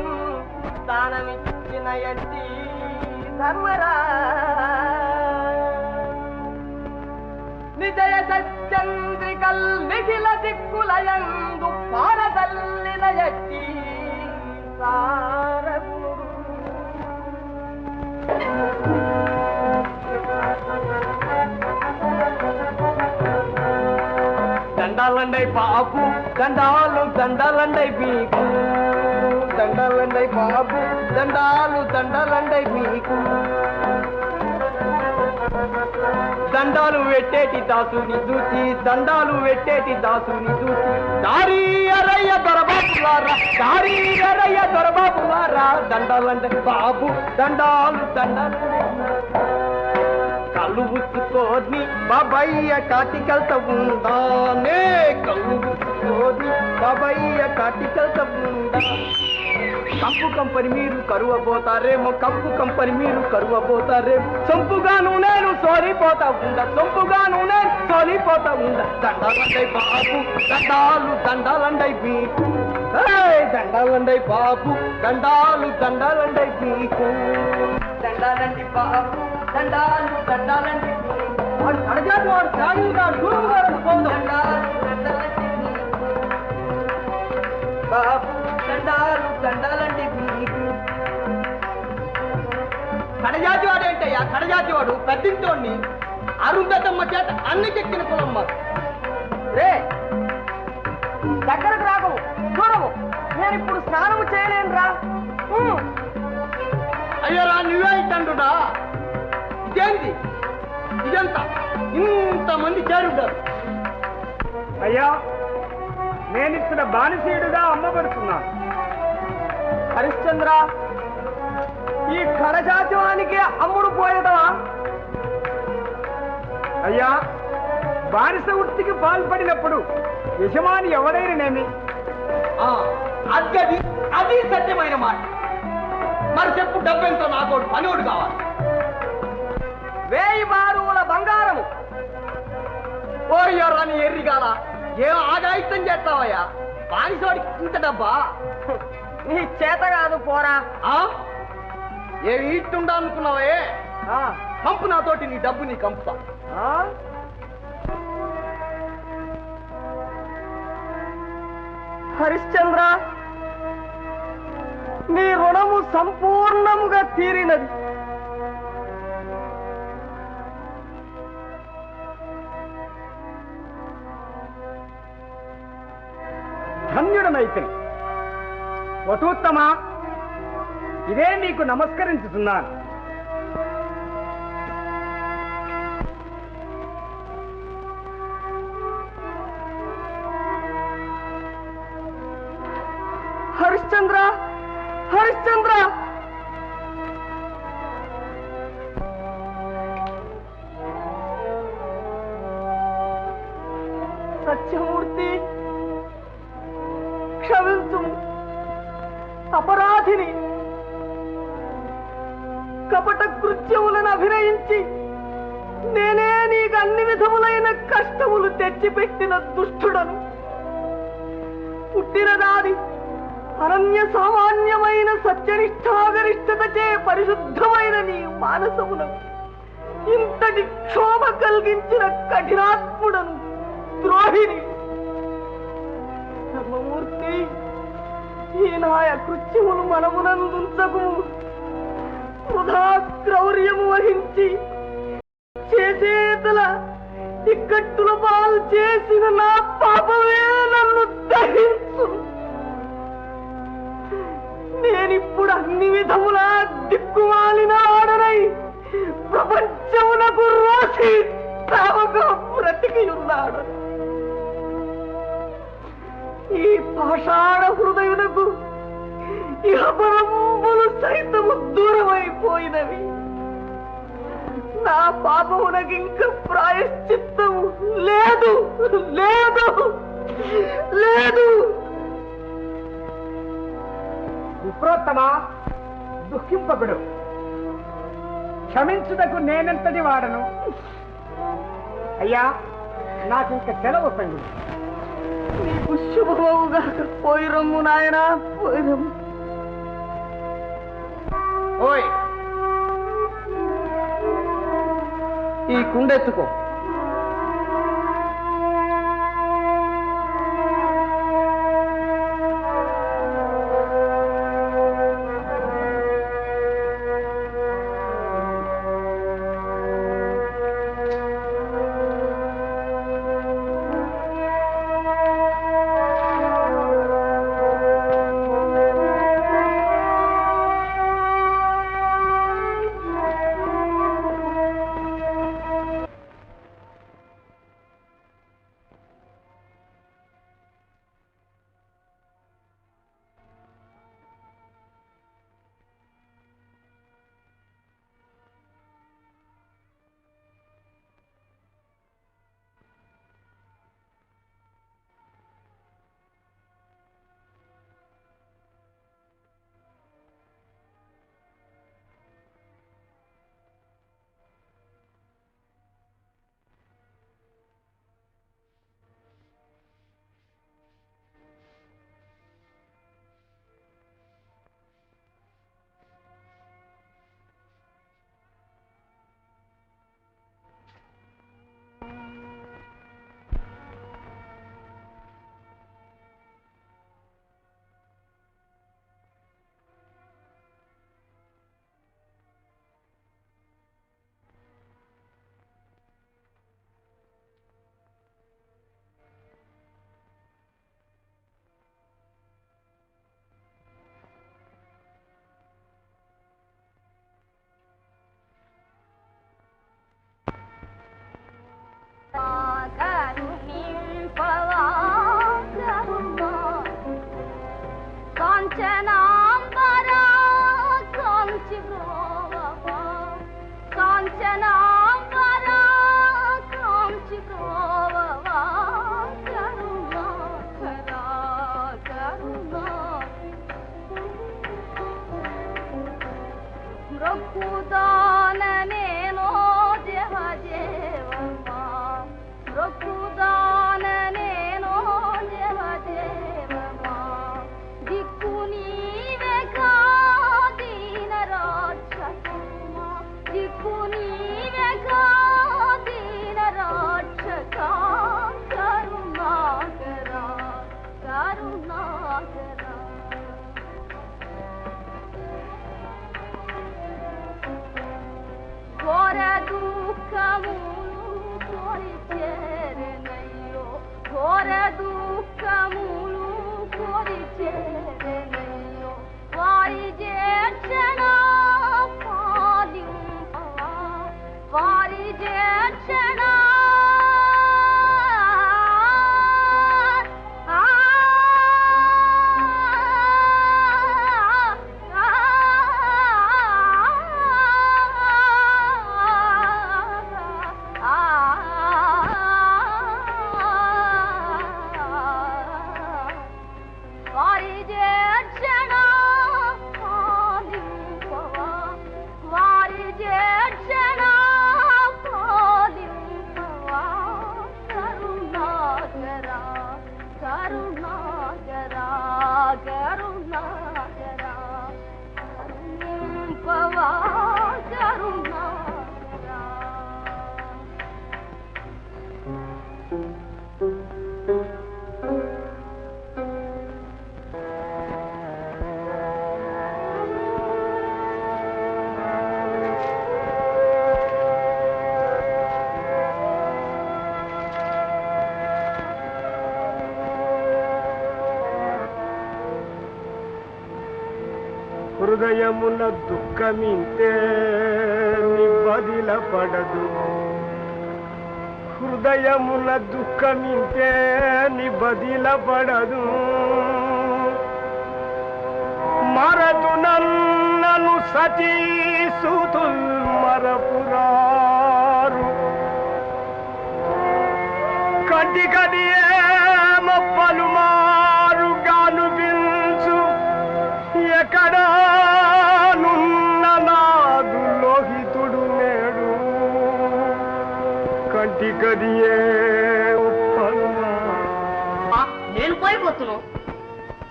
స్థానమిచ్చిన ఎట్టి ధర్మరా నిజయ సత్యంద్రికల్ నిఖిల దిక్కులయందు పారదల్లిన ఎట్టి సారగురు. దండాలండై బాబు, దండాలు దండాలండై మీకు, దండాలండై బాబు, దండాలు దండాలండై మీకు. దండాలు పెట్టేటి దాసుని చూచి, దండాలు పెట్టేటి దాసుని చూచి, దారి అరయ్య దొరబాబులారా, దారి అరయ్య దొరబాబులారా. దండాలండై బాబు, దండాలు దండాలండై. కళ్ళు ఉచ్చుకోని బాబయ్య కాటికెళ్తా ఉందానే, కళ్ళు ఉచ్చుకోని బాబయ్య కాటికెళ్తా ఉందా. కంపు కంపని మీరు కరువబోతారేమో, కంపు కంపని మీరు కరువబోతారేమో. సొంపుగాను నేను సోలిపోతా ఉండ, సొంపుగాను నేను సోలిపోతా ఉండ. దండాలండై బాబు, దండాలు దండాలండై మీకు, దండాలండై బాబు, దండాలు దండాలండై మీకు. దండాలండి బాబు, దండాలు దండాలండి మీకు. వాడు అడగాడు, వాడు త్యాగుగా దూరం గారు పోదాం. దండాలు దండాలండి బాబు, దండాలు దండాలండి మీకు. కడజాతి వాడు ఏంటయ్యా? కడజాతి వాడు పెద్దింటోడిని అరుంధతమ్మ చేత అన్ని చెక్కిన కులమ్మ. రే, దగ్గరకు రాకము, చూడము. నేను ఇప్పుడు స్నానము చేయలేనురా. అయ్యోరా, నువ్వే ఇట్టంటుడా? ఇదేంటి ఇదంతా? ఇంతమంది చేరుంటారు. అయ్యా, నేనిచ్చిన బానిసీయుడుగా అమ్మబడుతున్నాను. హరిశ్చంద్ర, ఈ కడజాతివానికి అమ్ముడు పోయేదవా? బానిస వృత్తికి పాల్పడినప్పుడు యజమాని ఎవరైననేమి అది సత్యమైన మాట. మరి చెప్పు, డబ్బెంతో నాకోడు పనివాడు కావాలి. 1000 బారుల బంగారము. ఓయ్యర్రని ఎర్రిగాల ఏం ఆగాయిత్తం చేస్తావయ్యా? బానిసోడికి ఇంత డబ్బా? నీ చేత కాదు పోరా. ఏమి ఇట్టుండా అనుకున్నావే? పంపు నాతోటి నీ డబ్బు నీ కంపుతా. హరిశ్చంద్ర, నీ రుణము సంపూర్ణముగా తీరినది. ధన్యుడనైతే వటూత్తమ, ఇదే నీకు నమస్కరించుతున్నాను. హరిశ్చంద్ర, హరిశ్చంద్ర, సత్యమూర్తి, క్షమించు. అపరాధిని కపట కృత్యములను అభినయించి నేనే నీకు అన్ని విధములైన కష్టములు తెచ్చిపెట్టిన దుష్టుడను. పుట్టినదాది అనన్య సామాన్యమైన సత్యనిష్టాగరిష్టతచే పరిశుద్ధమైన నీ మానసమును ఇంతటి క్షోభ కలిగించిన కఠినాత్ముడను, ద్రోహిణి. ధర్మమూర్తి, ఈ నాయ కృత్యములు మనమునందుంచకు. వృధా క్రౌర్యము వహించి చేసేతల ఇక్కట్టుల పాలు చేసిన నా పాపమే నన్ను దహించు. నేనిప్పుడు అన్ని విధములా దిక్కుమాలిన ఆడనై ప్రపంచమునకు రోసి తావగా బ్రతికి ఉన్నాడు. ఈ పాషాణ హృదయునకు ఇహపరంబులు సైతము దూరమైపోయినవి. నా పాపమునకు ఇంకా ప్రాయశ్చిత్తము లేదు, లేదు, లేదు. విప్రోత్తమ, దుఃఖింపకుడు. క్షమించుటకు నేనెంతటి వాడను. అయ్యా, నాకింక సెలవు సంగు. నీకు శుభమవుగా. పోయిరమ్ము నాయనా, పోయిరమ్ము. ఓయ్, ఈ కుండెత్తుకో. చేర్చనా పాలింపవా కరుణాకరా కరుణాకరా కరుణాకరా కరుణింపవా కరుణాకరా. హృదయమున దుఃఖమింతే నిబదిల పడదు హృదయమున దుఃఖమింతే నిబదిల పడదు మరదు నన్నను సతీ సూతుల్ మరపురారు కంటి కదియేమ పలుమారుగాను వించు ఎక్కడా నున్న నాదు లోహితుడు నేడు కంటి కదియే నేను పోయిపోతున్నావు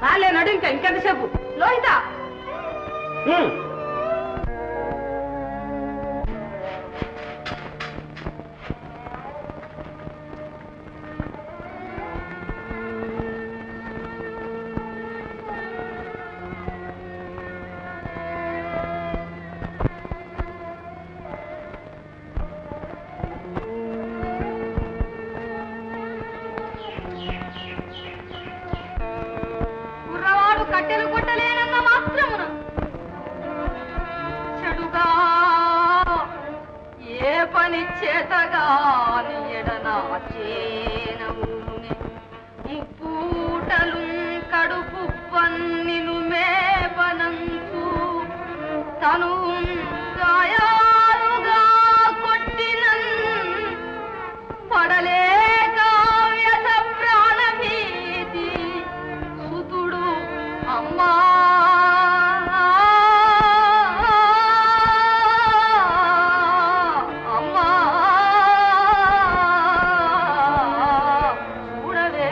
రాలే నడు ఇంకెంతసేపు లోహిత కట్టెలు కొట్టలేనన్న మాత్రమున చెడుగా ఏ పని చేతగాని ఎడనాచేనవునే ముప్పూటలు కడుపు పన్నిను మేపనంతు తను గాయాలుగా కొట్టినన్ పడలేక వ్యథ ప్రాణభీతి సుతుడు అమ్మా అమ్మా చూడవే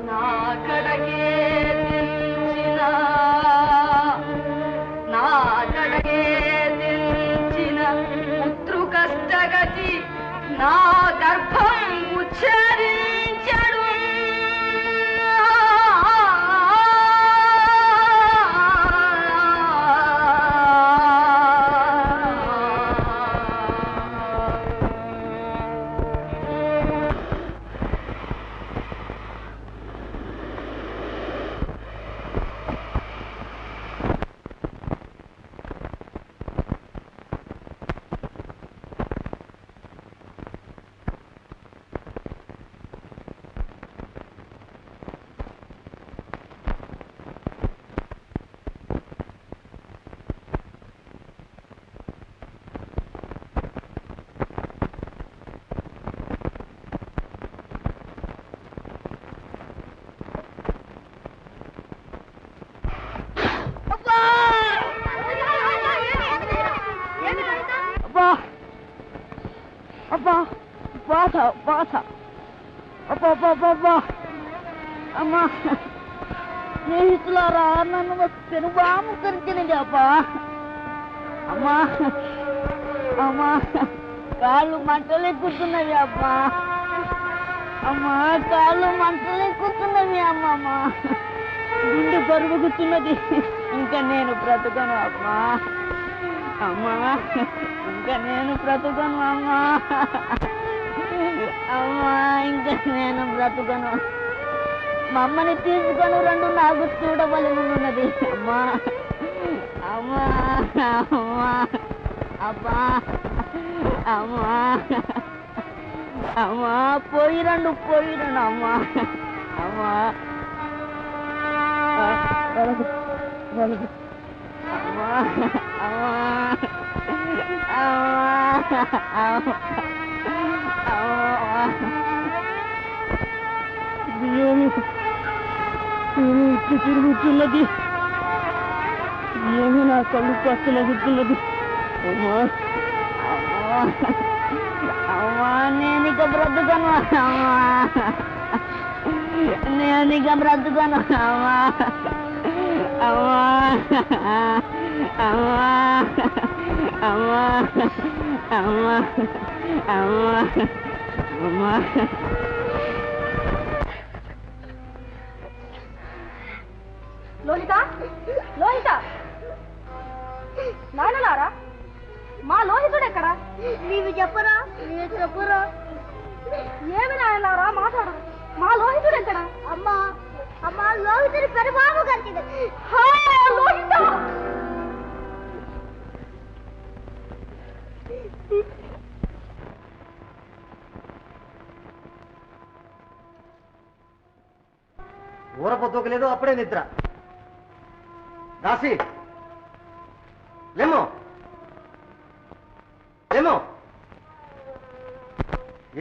నా కడగే దించిన నా కడగే దించిన పుత్రు కష్టగతి నా గర్భం ఉచ్చరించడు అబ్బా బాధ బాధ అబ్బా అమ్మా స్నేహితులారా నన్ను పెనుబాముకరించినది అబ్బా అమ్మా అమ్మా కాళ్ళు మంటలెక్కుతున్నవి అబ్బా అమ్మా కాళ్ళు మంటలెక్కుతున్నవి అమ్మమ్మ గుండె పరుగుతున్నది ఇంకా నేను బ్రతకను అమ్మా అమ్మా ఇంకా నేను బ్రతకను అమ్మా అమ్మా ఇంకా నేను బ్రతకను మా అమ్మని తీసుకొని రండు నాకు చూడవలనున్నది అమ్మా అమ్మా అమ్మా అబ్బా అమ్మా అమ్మా పోయిరండు అమ్మా అమ్మా అమ్మా తిరుగుతున్నది ఏమి నా కళ్ళు పచ్చల గుర్తున్నది. అమ్మా అమ్మా నేను ఇక బ్రతుకను. అమ్మా నేను ఇక బ్రతుకను. అమ్మా అమ్మా అమ్మా అమ్మా అమ్మా అమ్మా అమ్మా. లోహిత లోహిత నాయనలారా మా లోహితుడు ఎక్కడా? నీవు చెప్పరా? నేను చెప్పరా? ఏమి నాయనలారా మాట్లాడు. మా లోహితుడు ఎక్కడా? అమ్మా అమ్మా లోహితుడి పరిభావం కలిగింది. లోహిత ఊరపొద్దుకోలేదు, అప్పుడే నిద్ర. దాసి లేమో లేమో.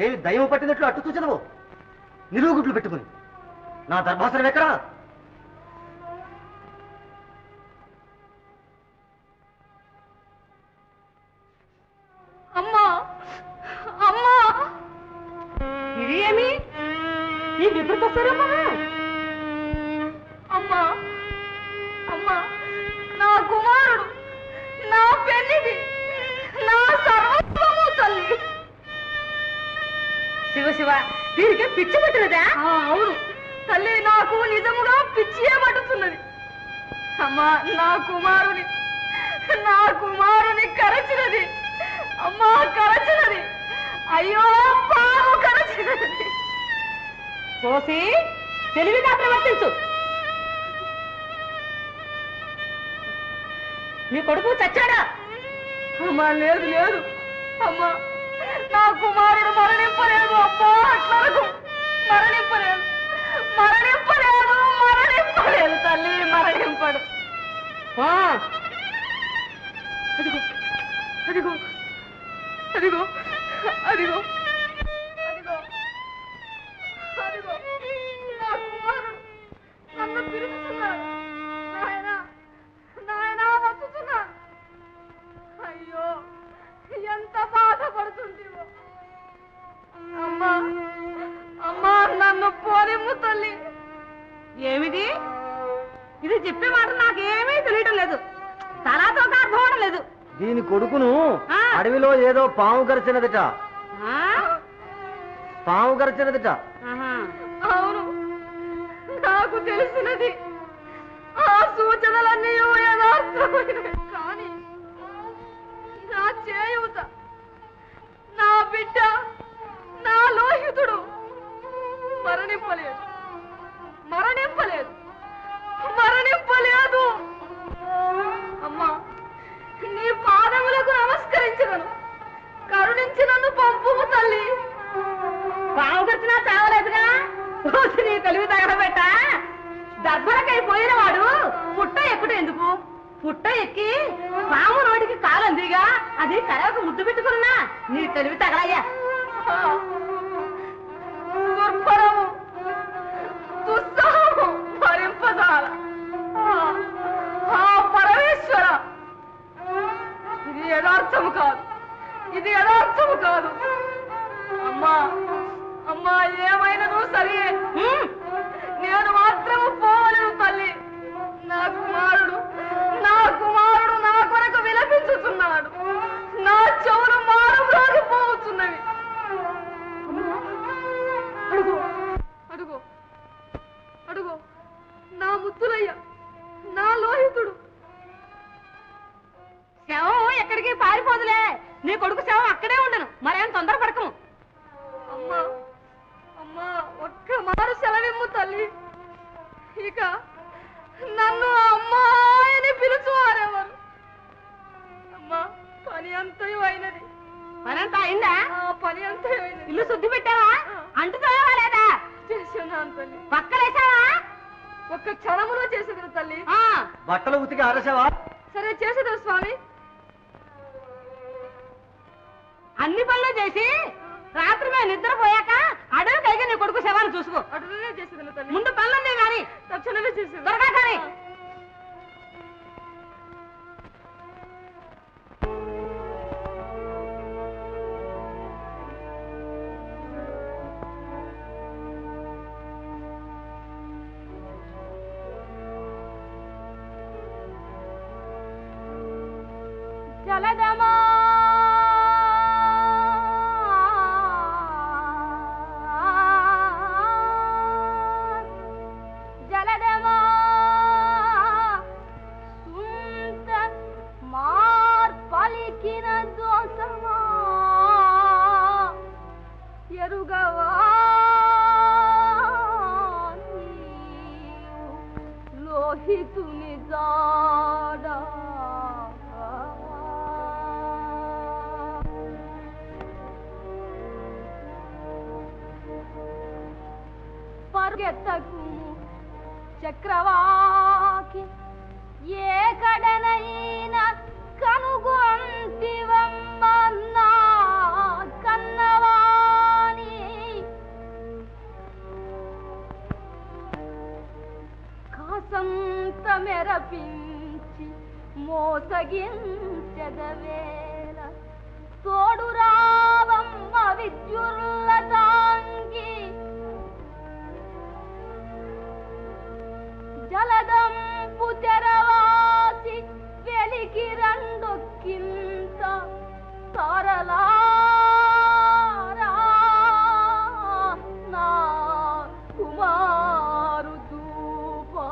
ఏమి దయ్యం పట్టినట్లు అట్టు చూచనవు? నిలువు గుడ్లు పెట్టుకుని నా దర్భాసనం ఎక్కడా? అమ్మా అమ్మా ఇది ఏమి ఈ వికృత స్వరూపమా? అమ్మా అమ్మా నా కుమారుడు, నా పెన్నిది, నా సర్వస్వము తల్లి. శివ శివ దీనికి పిచ్చి పట్టినదా? అవును తల్లి, నాకు నిజముగా పిచ్చియే పట్టుతున్నది. అమ్మా నా కుమారుని కరచినది. అమ్మా కరచినది. అయ్యో పాము కరచినది. కోసి తెలివిగా ప్రవర్తించు. నీ కొడుకు చచ్చాడా? అమ్మా లేదు లేదు. అమ్మా నా కుమారుడు మరణింపలేదు. అమ్మా అట్లకు మరణింపలేదు మరణింపలేదు మరణింపలేదు తల్లి, మరణింపడు. అదిగో అదిగో అదిగో అదిగో అదిగో అదిగో నా కుమారుడు నన్ను పిలుస్తున్నాడు. నాయనా నాయనా వస్తున్నాడు. అయ్యో ఎంత బాధపడుతుంటివో. అమ్మా అమ్మా నన్ను పోనిమ్ము తల్లి. ఏమిది ఇది? చెప్పే మాట నాకేమీ తెలియటం లేదు. తలాతో అర్థం అవడం లేదు. దీని కొడుకును అడవిలో ఏదో పాము గరిచినదట. పాము గరిచినదట. అవును నాకు తెలిసినది. ఆ సూచనలన్నీ యథార్థమైనవి. కానీ నా చేయూత, నా బిడ్డ, నా లోహితుడు మరణింపలేదు మరణింపలేదు మరణింపలేదు. అమ్మా నీ పాదములకు నమస్కరించగలను. కరుణించి నన్ను పంపుము తల్లి. పాము గడిచినా చావలేదుగా. నీ తెలివి తగలబెట్ట. దర్భలకైపోయిన వాడు పుట్ట ఎక్కుడు ఎందుకు? పుట్ట ఎక్కి పాము నోటికి కాలందిగా అది కరవకు ముద్దు పెట్టుకున్నా. నీ తెలివి తగలయ్యా. దుర్భరము దుస్సాహము భరింపజాల. పరమేశ్వర ఇది యథార్థము కాదు, ఇది యథార్థము కాదు. అమ్మా అమ్మా ఏమైనను సరే నేను మాత్రము పోవలేను తల్లి. నా కుమారుడు నా కొరకు విలపించుతున్నాడు. నా చెవులు మారుమ్రోగిపోతున్నవి. అడుగు అడుగు అడుగు నా ముద్దులయ్య, నా లోహితుడు. శవం ఎక్కడికి పారిపోదులే. నీ కొడుకు శవం అక్కడే ఉండను. మరేం తొందరపడకము. అమ్మా అమ్మా ఒక్క మారు సెలవిమ్ము తల్లి. ఇక నన్ను అమ్మాయిని పిలుచువారెవరు? అమ్మా పని అంతయు అయినది. పని అంతా అయిందా? పని అంతయు అయినది. ఇల్లు శుద్ధి పెట్టావా? అంటుతావా లేదా? చేసాను తల్లి. పక్కలేసావా? ఒక్క క్షణములో చేసేది తల్లి. బట్టలు ఉతికి ఆరేసావా? సరే చేసేదా స్వామి. అన్ని పనులు చేసి రాత్రి మేము నిద్రపోయాక అడవి కైగా నీ కొడుకు శవాన్ని చూసుకో. అడవినే చేసేది తల్లి. ముందు పనులుంది కానీ తక్షణమే చేసేది. త్వరగా కానీ జలదమా జలదమా సుంత మార్పలికిన దోసమా ఎరుగవా లోహితుని జాడా పరుగెత్తకు చక్రవాకి ఏ కడనైన కనుగొంటివమ్మన్నా కన్నవాణి కాసంత మెరపించి మోసగించదవేల తోడు రావమ్మ విద్యుల్ల తాంగి జలదంపు తెరవాసి వెలికి రెండొక్కింత తారలారా నా కుమారు దూపా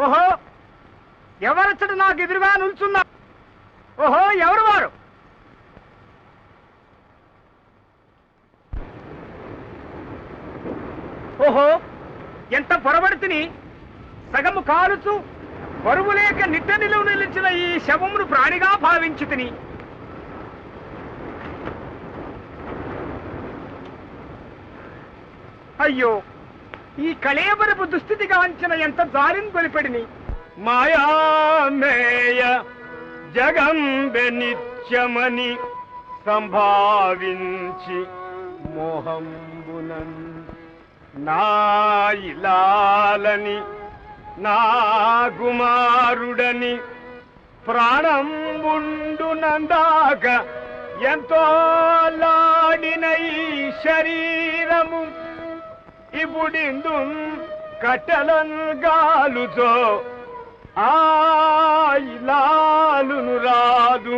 ఓహో ఎవరచ్చడు నాకు ఎదురుగా నిల్చున్నా? ఓహో ఎవరు వారు? ఓహో ఎంత పొరబడితిని సగము కాలుచు బరువు లేక నిట్ట నిలువు నిలిచిన ఈ శవమును ప్రాణిగా భావించి తిని అయ్యో ఈ కళేబరపు దుస్థితిగా అంచిన ఎంత జాలిని కొలిపెడిని మాయామేయ జగంబె నిత్యమని సంభావించి మోహంబునన్ నా ఇలాలని నా కుమారుడని ప్రాణంబుండునందాక ఎంతో లాడిన ఈ శరీరము ఇప్పుడిందు కట్టెలను గాలుతో ఆ ఇలాలును రాదు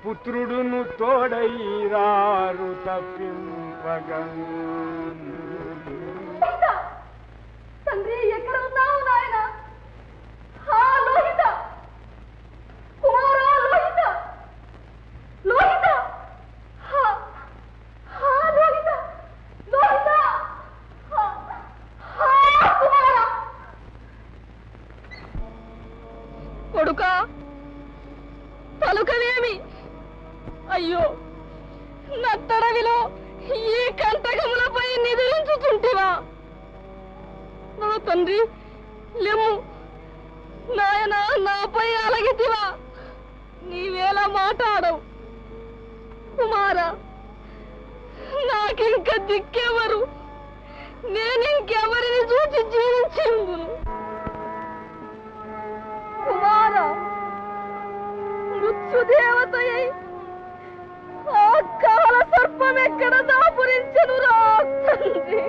పుత్రుడును తోడైరారు తప్పింపగం. తండ్రి ఎక్కడ ఉన్నావు నాయన? లోహిత కుమారా లోహిత లోహిత లోహిత లోహిత కుమారా కొడుకా పలుకవేమి? అయ్యో నత్తడవిలో ఈ కంటకములపై నిద్రించుచుంటివా? నా తండ్రి లెమ్ము నాయన, నాపై అలగితివా? నీవేలా మాట్లాడవు కుమారా? నాకింక దిక్కెవరు? నేనింకెవరిని చూచి జీవించిందును? కుమారా మృత్యుదేవతయై ఆ కాల సర్పం ఎక్కడ దాపురించెను రా తండ్రి?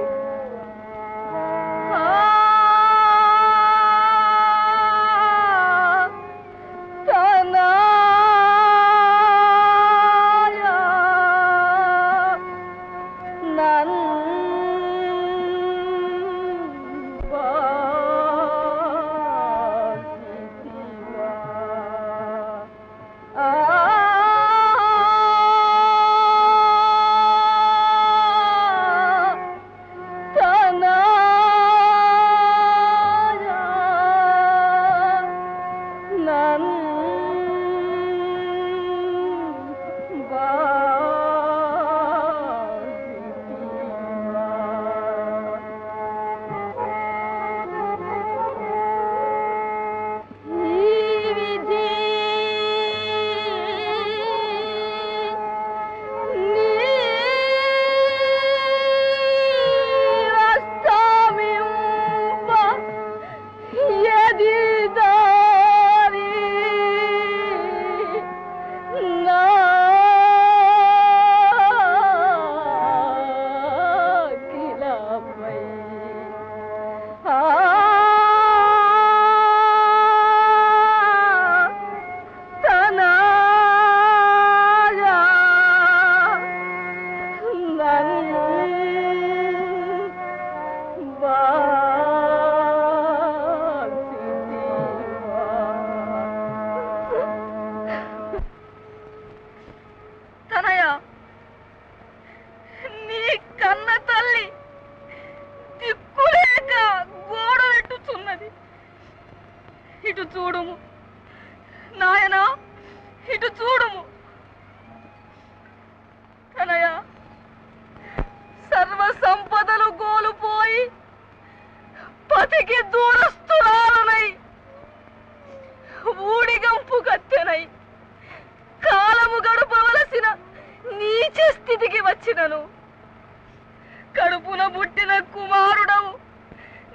చూడుము నాయనా, ఇటు చూడుము. కనయ సర్వ సంపదలు కోల్పోయి పతికి దూరస్తురాలునై ఊడిగంపు కత్తెనై కాలము గడపవలసిన నీచ స్థితికి వచ్చినను కడుపున పుట్టిన కుమారుడవు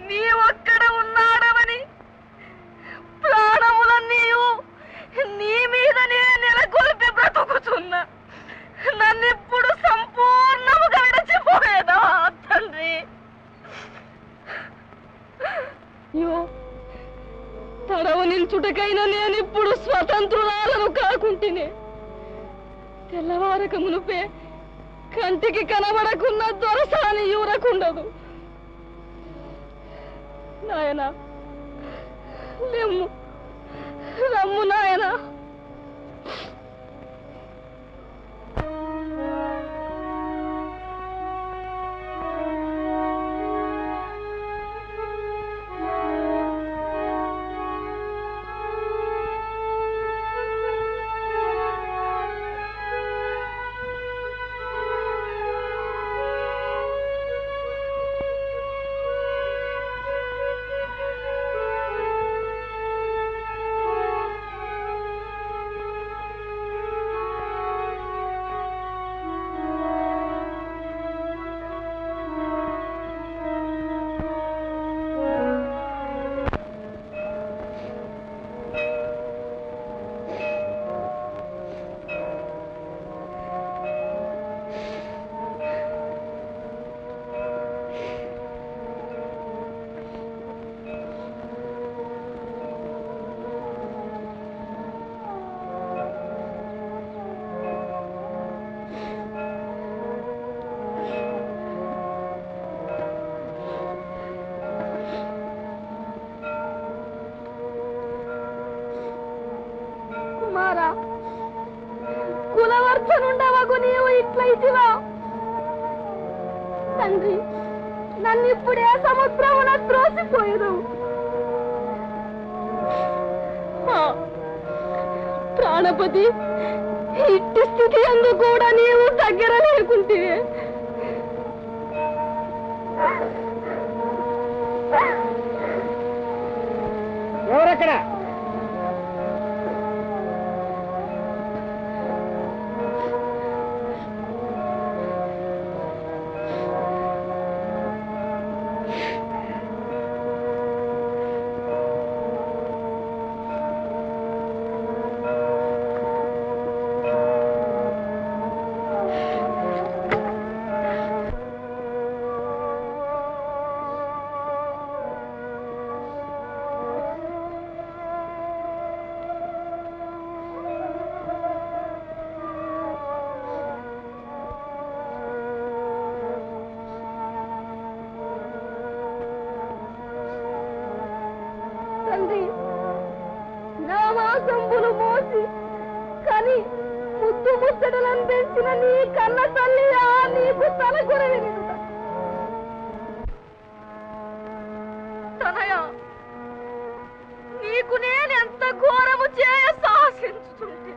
నీ ఒక్కడ ఉన్నాడవని ప్రాణములన్నీయు నీ మీదనే నెలకొల్పి బ్రతుకుతున్నా. నన్నిప్పుడు సంపూర్ణముగా విడచిపోయేదా తండ్రి? తడవు నిల్చుటకైనా నేనిప్పుడు స్వతంత్రురాలను కాకుంటేనే తెల్లవారక మునుపే కంటికి కనబడకున్న దొరసాని యూరకుండదు. నాయనా లెమ్ము, రమ్ము నాయనా. కులవర్ధనుండవగు నీవు ఇట్లయితివా తండ్రి? నన్నిప్పుడే సముద్రమున త్రోసిపోయేదు. ప్రాణపతి, ఇట్టి స్థితి అందు కూడా నీవు దగ్గర లేకుంటే ఎవరక్కడ? నామాసంబులు మోసి కని ముద్దు ముచ్చటలను పెంచిన నీ కన్న తల్లి నీకు తలకొరవి తనయ. నీకు నేనెంత ఘోరము చేయ సాహసించుతుంటే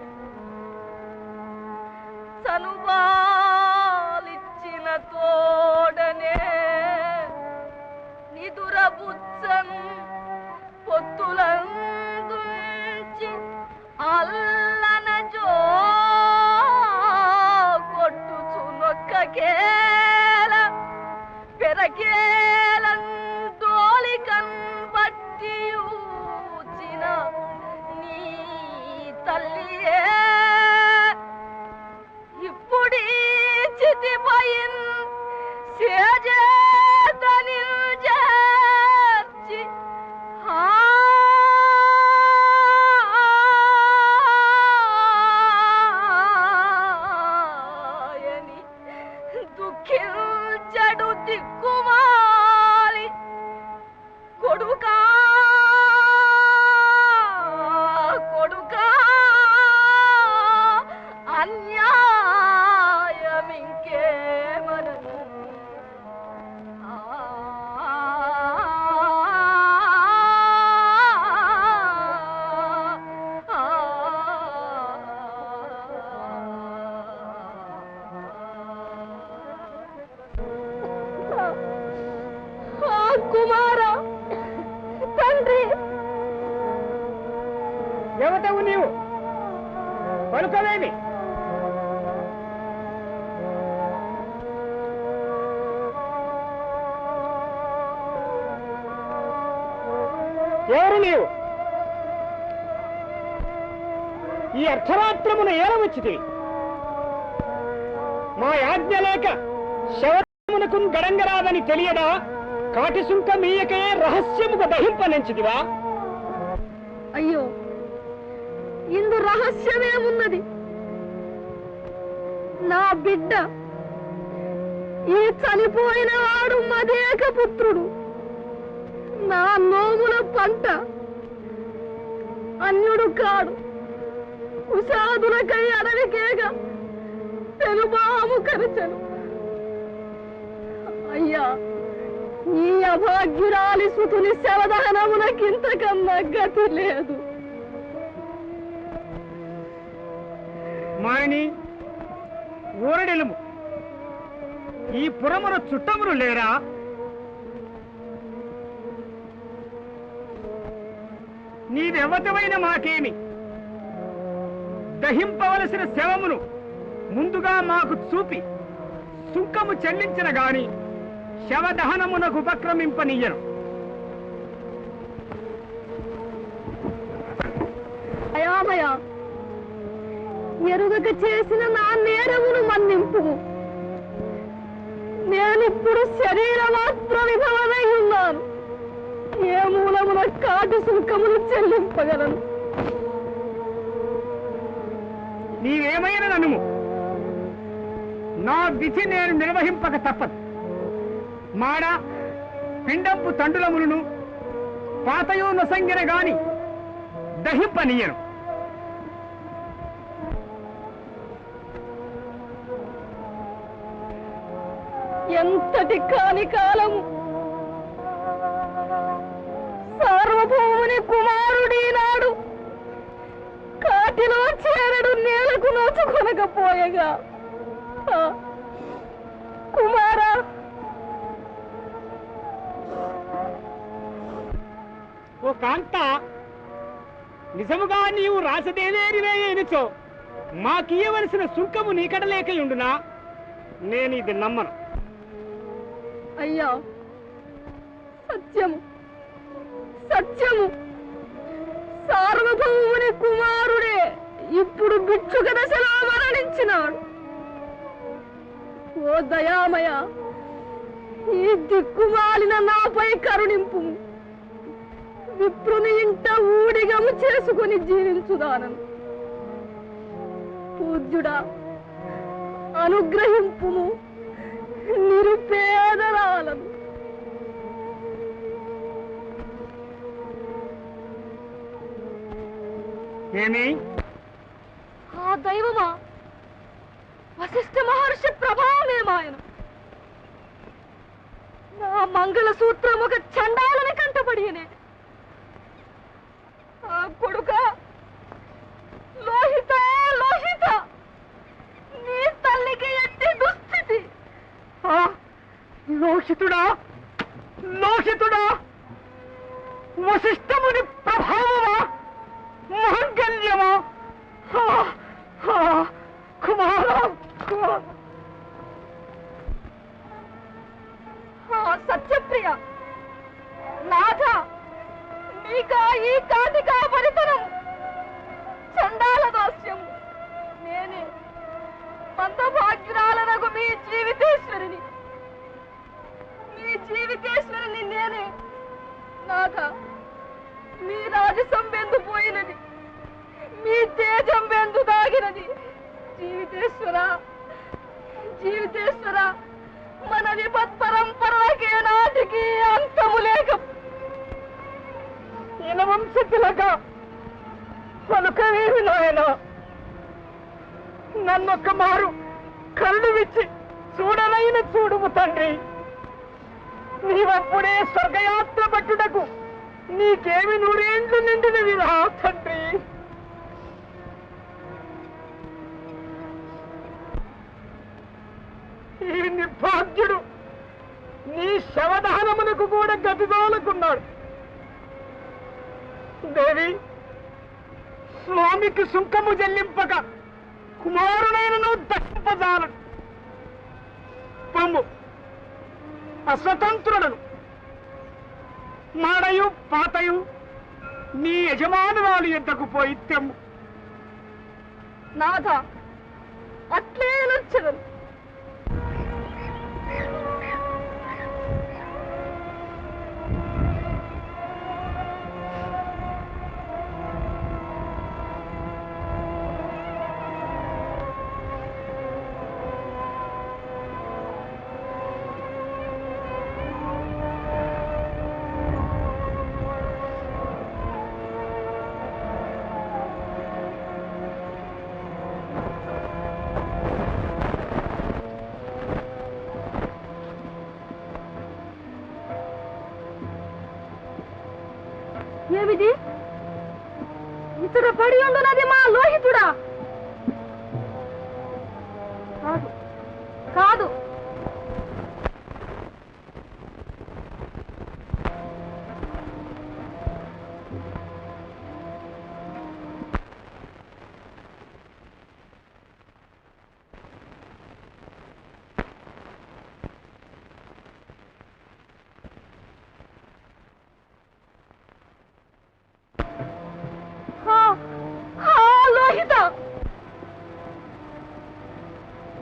సనుబాలిచ్చిన తోడనే నిదురబుచ్చన్ పొత్తులందుంచి అల్లన జో కొట్టుచునొక్కకేల పెరకేలం తోలికన్ బట్టియూచిన నీ తల్లియే ఇప్పుడీ చితిపయిన్ సేజేతని చేర్చి ఆయని దుఃఖించడు దిక్కుమాలి కొడుకా కొడుకా అన్యాయమింకేమనను చెబుతావేమి? ఎవరు నీవు? ఈ అర్ధరాత్రమున ఏలవచ్చితివి? మా ఆజ్ఞ లేక శవమునకు గడంగరాదని తెలియదా? కాటి సుంక మీయకే రహస్యముగా దహింపనించిదివా? అయ్యో, ఇందు రహస్యమేమున్నది? నా బిడ్డ, ఈ చనిపోయిన వాడు మదేక పుత్రుడు, నా నోముల పంట, అన్యుడు కాడు. కుశాదులకై అడవికేగా తెలుబాము కరచను. అయ్యా, ఈ అభాగ్యురాలి సుతుని శవదహనమునకింతకన్నా గతి లేదు. మాయని ఊరడెలుము, ఈ పురమున చుట్టములు లేరా? నీవెవతమైన మాకేమి? దహింపవలసిన శవమును ముందుగా మాకు చూపి సుంకము చెల్లించిన గాని శవదహనమునకు ఉపక్రమింపనీయను. అయామయ, ఎరుగక చేసిన నా నేరమును మన్నింపు. నేనిప్పుడు శరీర మాత్ర విధవనై ఉన్నాను. ఏ మూలమున కాటి సుంకమును చెల్లింపగలను? నీవేమైనా నన్ను నా విధి నేను నిర్వహింపక తప్పదు. మాడ పిండంపు తండులములను పాతయు నొసంగిన గాని దహింపనీయను. ఎంతటి కాని కాలము సార్వభౌముని కుమారుడి నాడు కాటిలో చేరడు నేలకు నోచుకొనకపోయగా, కుమారా, ఓ కాంత, నిజముగా నీవు రాసదేవేరివేయనుచో మాకియవలసిన సుంకము నీకడలేకయుండునా? నేను ఇది నమ్మను. అయ్యా, సత్యము సత్యము, సార్వభౌముని కుమారుడే ఇప్పుడు భిక్షుక దశలో మరణించినాడు. ఓ దయామయ, ఈ దిక్కుమాలిన నాపై కరుణింపు. విప్రుని ఇంట ఊడిగము చేసుకుని జీవించుదానను. పూజ్యుడా, అనుగ్రహింపుము నిరుపేదరాలను. ఏమి? ఆ దైవమా, వశిష్ఠ మహర్షి ప్రభావమేమాయను. నా మంగళసూత్రం ఒక చండాలని కంటపడియనే. ఆ కొడుక, లోహిత లోహిత, నీ తల్లికి ఎట్టి దుస్థితి. లోహితుడా, లోహితుడా, వశిష్ఠముని ప్రభావమా, మాంగల్యమా? కుమారా, సత్యప్రియ, నాథ, నీకా ఈ కాటికా పరితనం చండాల దాస్యం. నేనే మందభాగ్యురాలనగు మీ జీవితేశ్వరిని, మీ జీవితేశ్వరిని నేనే. నాథ, మీ రాజసం బెందు పోయినది, మీ తేజం బెందు దాగినది. జీవితేశ్వర, జీవితేశ్వర, మన విపత్ పరంపరకే నాటికి అంతము లేక వంశతులక పలుకవేమి నాయన. నన్నొక్క మారు కళ్ళు విచ్చి చూడనైన చూడుము తండ్రి. నీవప్పుడే స్వర్గయాత్ర పట్టుటకు నీకేమి 100 ఏండ్లు నిండినవి రా తండ్రి. ఈ నిర్భాగ్యుడు నీ శవదహనమునకు కూడా గతిదోలకున్నాడు. దేవి, స్వామికి సుంకము చెల్లింపక కుమారునైనను దహింపజాలడు. పొమ్ము, అస్వతంత్రుడను మాడయు పాతయు నీ యజమానురాలు ఎద్దకు పోయి తెమ్ము. నాథ అట్లే నచ్చదను. ఏమిది? ఇతర పడి ఉండున్నది మా లోహితుడా? కాదు కాదు,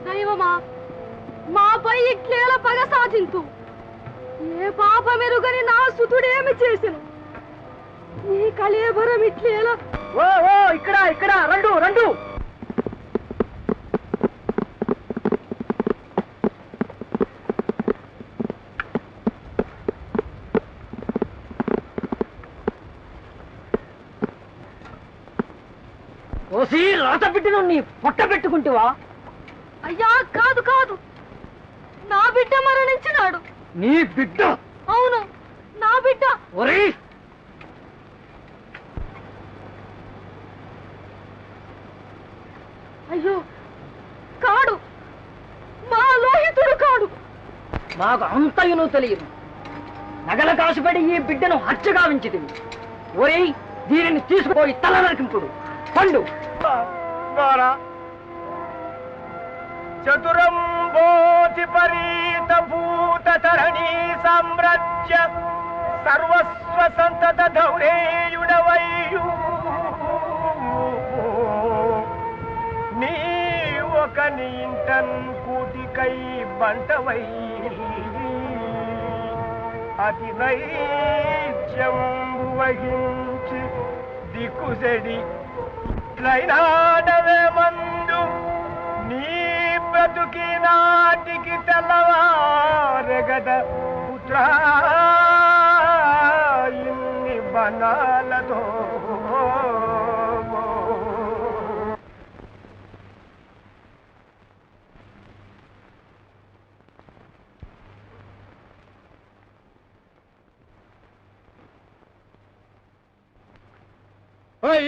దైవమా, మాపై ఇట్లేల పగ సాధింతు. ఏ పాపమెరుగని నా సుతుడేమి చేసెను? నీ కళేబరం ఇట్లేల. ఓ ఓ ఇక్కడ ఇక్కడ రండు రండు. ఓసి రాత బిడ్డను నీ పొట్ట పెట్టుకుంటువా? అయ్యా కాదు కాదు, నా బిడ్డ మరణించినాడు. నీ బిడ్డ? అవును, నా బిడ్డ. ఒరే, అయ్యో కాడు, మా లోహితుడు కాడు. నాకు అంతయును తెలియదు. నగల కాసుపడి ఈ బిడ్డను హత్యగావించితివి. ఒరే, దీనిని తీసుకుపోయి తల నరికింపుడు. పండు చతురంబోతి పరీత భూత తరణీ సామ్రాజ్య సర్వస్వ సంతత ధౌరేయుడవయ్యు నీ ఒక నీంటన్ కూటికై బంటవై అతి నైత్యం వహించి దిక్కుసెడి ట్లైనాడవే మందు నీ బ్రతుకి నాటికి తెల్లవారెగద పుత్రా ఇన్ని బనాలతో.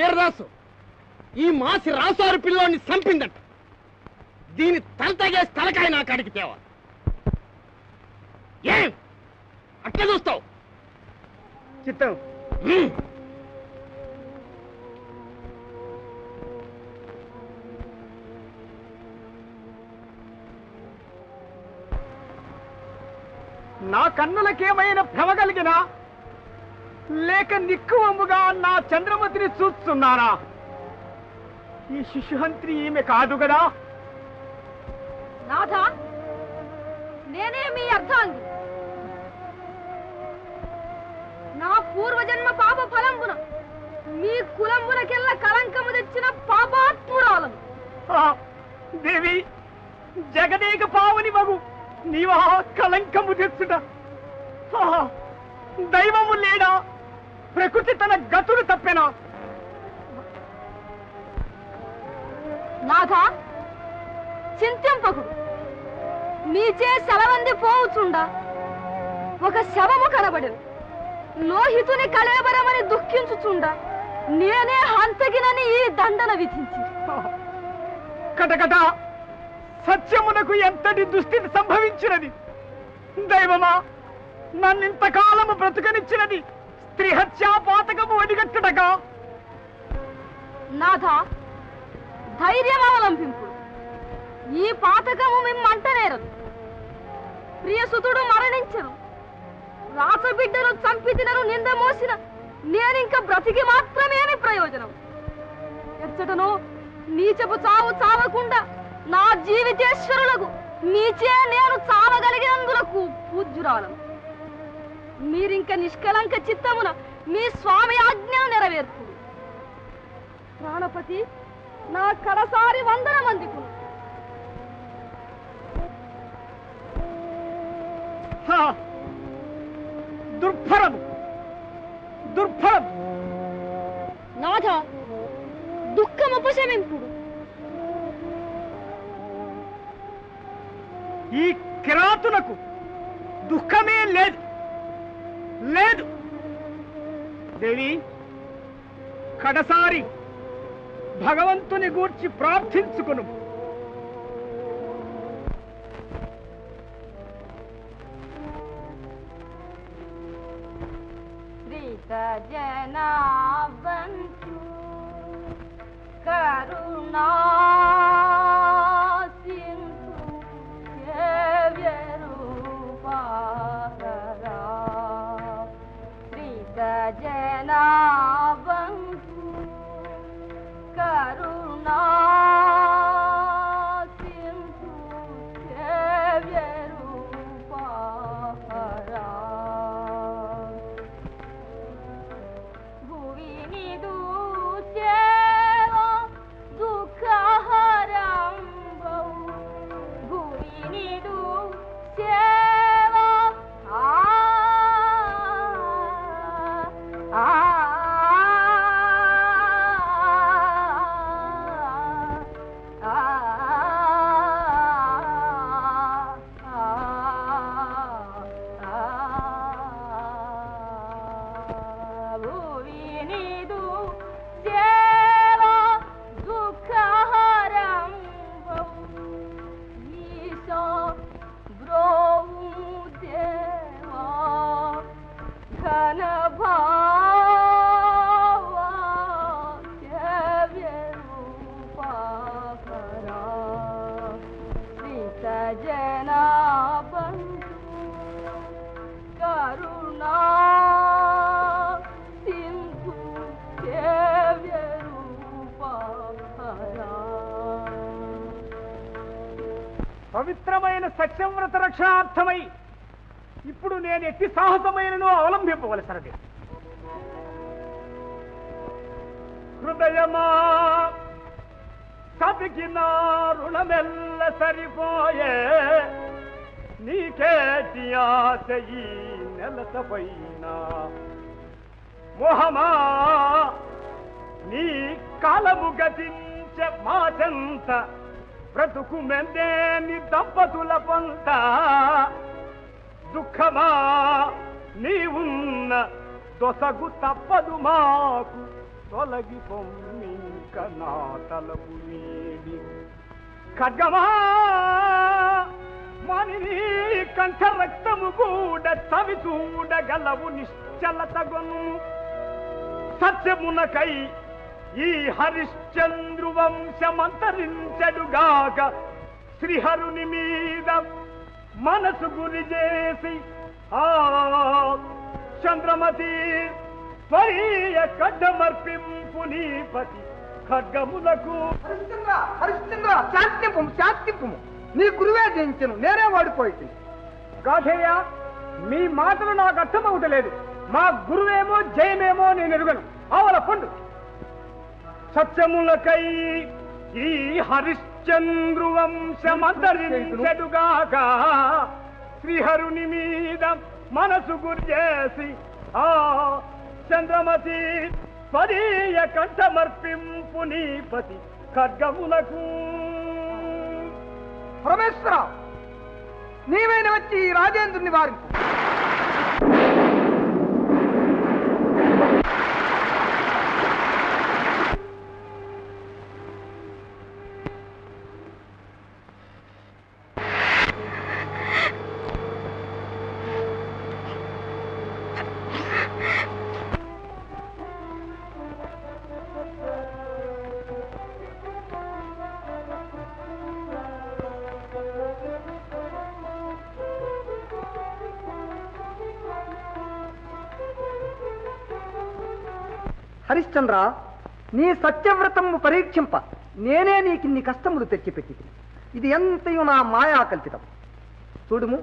ఈరదాసు, ఈ మాసి రాసారు పిల్లోని చంపిందట. దీని తలతగేసి తలకాయ నాకు అడిగి తేవా. ఏం అట్లా చూస్తావు? చిత్తం. నా కన్నులకేమైనా భ్రమ కలిగినా లేక నిక్కువమ్ముగా నా చంద్రమతిని చూస్తున్నారా? ఈ శిశుహంత్రి ఈమె కాదు కదా? నాథ, నేనే మీ అర్థాంగి. నా పూర్వజన్మ పాప ఫలంబున మీ కులంబునకెల్ల కళంకము తెచ్చిన పాపాత్మురాలను. దేవి, జగదేక పావుని మగు నీవా కళంకము తెచ్చుట? దైవము లేడా? ప్రకృతి తన గతులు తప్పెనా? నాథ, చింతింపకుడు. నీచే సెలవంది పోవుచుండా ఒక శవము కనబడెను. లోహితుని కళేబరమని దుఃఖించుచుండా నేనే హంతగినని ఈ దండన విధించి. కటకట సత్యమునకు ఎంతటి దుస్థితి సంభవించినది! దైవమా, నన్నింతకాలము బ్రతుకనిచ్చినది స్త్రీ హత్యా పాతకము వడిగట్టుటగా? నాథ, ధైర్యం అవలంబింపు. ఈ పాతకము మిమ్మంటనేరదు. ప్రియసుతుడు మరణించను, రాసబిడ్డను చంపితినను నింద మోసిన నేనింక బ్రతికి మాత్రమేమి ప్రయోజనం? ఎచ్చటను నీచపు చావు చావకుండా నా జీవితేశ్వరులకు నీచే నేను చావగలిగినందులకు పూజ్యురాలను. మీరింక నిష్కలంక చిత్తమున మీ స్వామి ఆజ్ఞను నెరవేర్పు. ప్రాణపతి నా కడసారి వందనమందికు. దుర్భరము దుర్భరము. నాథ దుఃఖముపశమింపుడు. ఈ కిరాతునకు దుఃఖమే లేదు లేదు. దేవి, కడసారి భగవంతుని గూర్చి ప్రార్థించుకును. జనాబంధు కరుణా సింధు రూపారా శ్రీత జనాబంధు కరుణా సింధు రూపారా పవిత్రమైన సత్యవ్రత రక్షణార్థమై ఇప్పుడు నేను ఎట్టి సాహసమైనను అవలంబింపవలసినది. హృదయమా సతికి నా రుణమెల్ల సరిపోయే, నీకేటి ఆశ ఈ నెలసపైన. మోహమా నీ కాలము గతించే మాటంత, బ్రతుకు మెందేని దంపతుల పంట. దుఃఖమా నీవున్న దొసగు తప్పదు మాకు, తొలగి పొమ్మింక నా తలపు నీడి. ఖడ్గమా మని కంఠ రక్తము కూడా చవి చూడగలవు నిశ్చలతగొను. సత్యమునకై ఈ హరిశ్చంద్రు వంశమంతరించడుగాక, శ్రీహరుని మీద మనసు గురి చేసి ఆ చంద్రమతి స్వరీయ ఖడ్గమర్పింపు నీపతి ఖడ్గములకు. హరిశ్చంద్ర హరిశ్చంద్ర శాంతింపు శాంతింపు. నీ గురువే జయించను, నేనే వాడిపోయి. గాధేయ, మీ మాటలు నాకు అర్థమవుతలేదు. మా గురువేమో జయమేమో నేను ఎరుగను. ఆవల పండు. సత్యములకై ఈ హరిశ్చంద్రు వంశమంతరించెడుగాక, శ్రీహరుని మీద మనసు గురి చేసి ఆ చంద్రమతి స్వరీయ కంఠమర్పింపు నీపతి ఖడ్గములకు. పరమేశ్వర, నీవైన వచ్చి ఈ రాజేంద్రుని వారింపు. హరిశ్చంద్ర, నీ సత్యవ్రతము పరీక్షింప నేనే నీకిన్ని కష్టములు తెచ్చిపెట్టి ఇది ఎంతయు నా మాయా కల్పితం. చూడుము,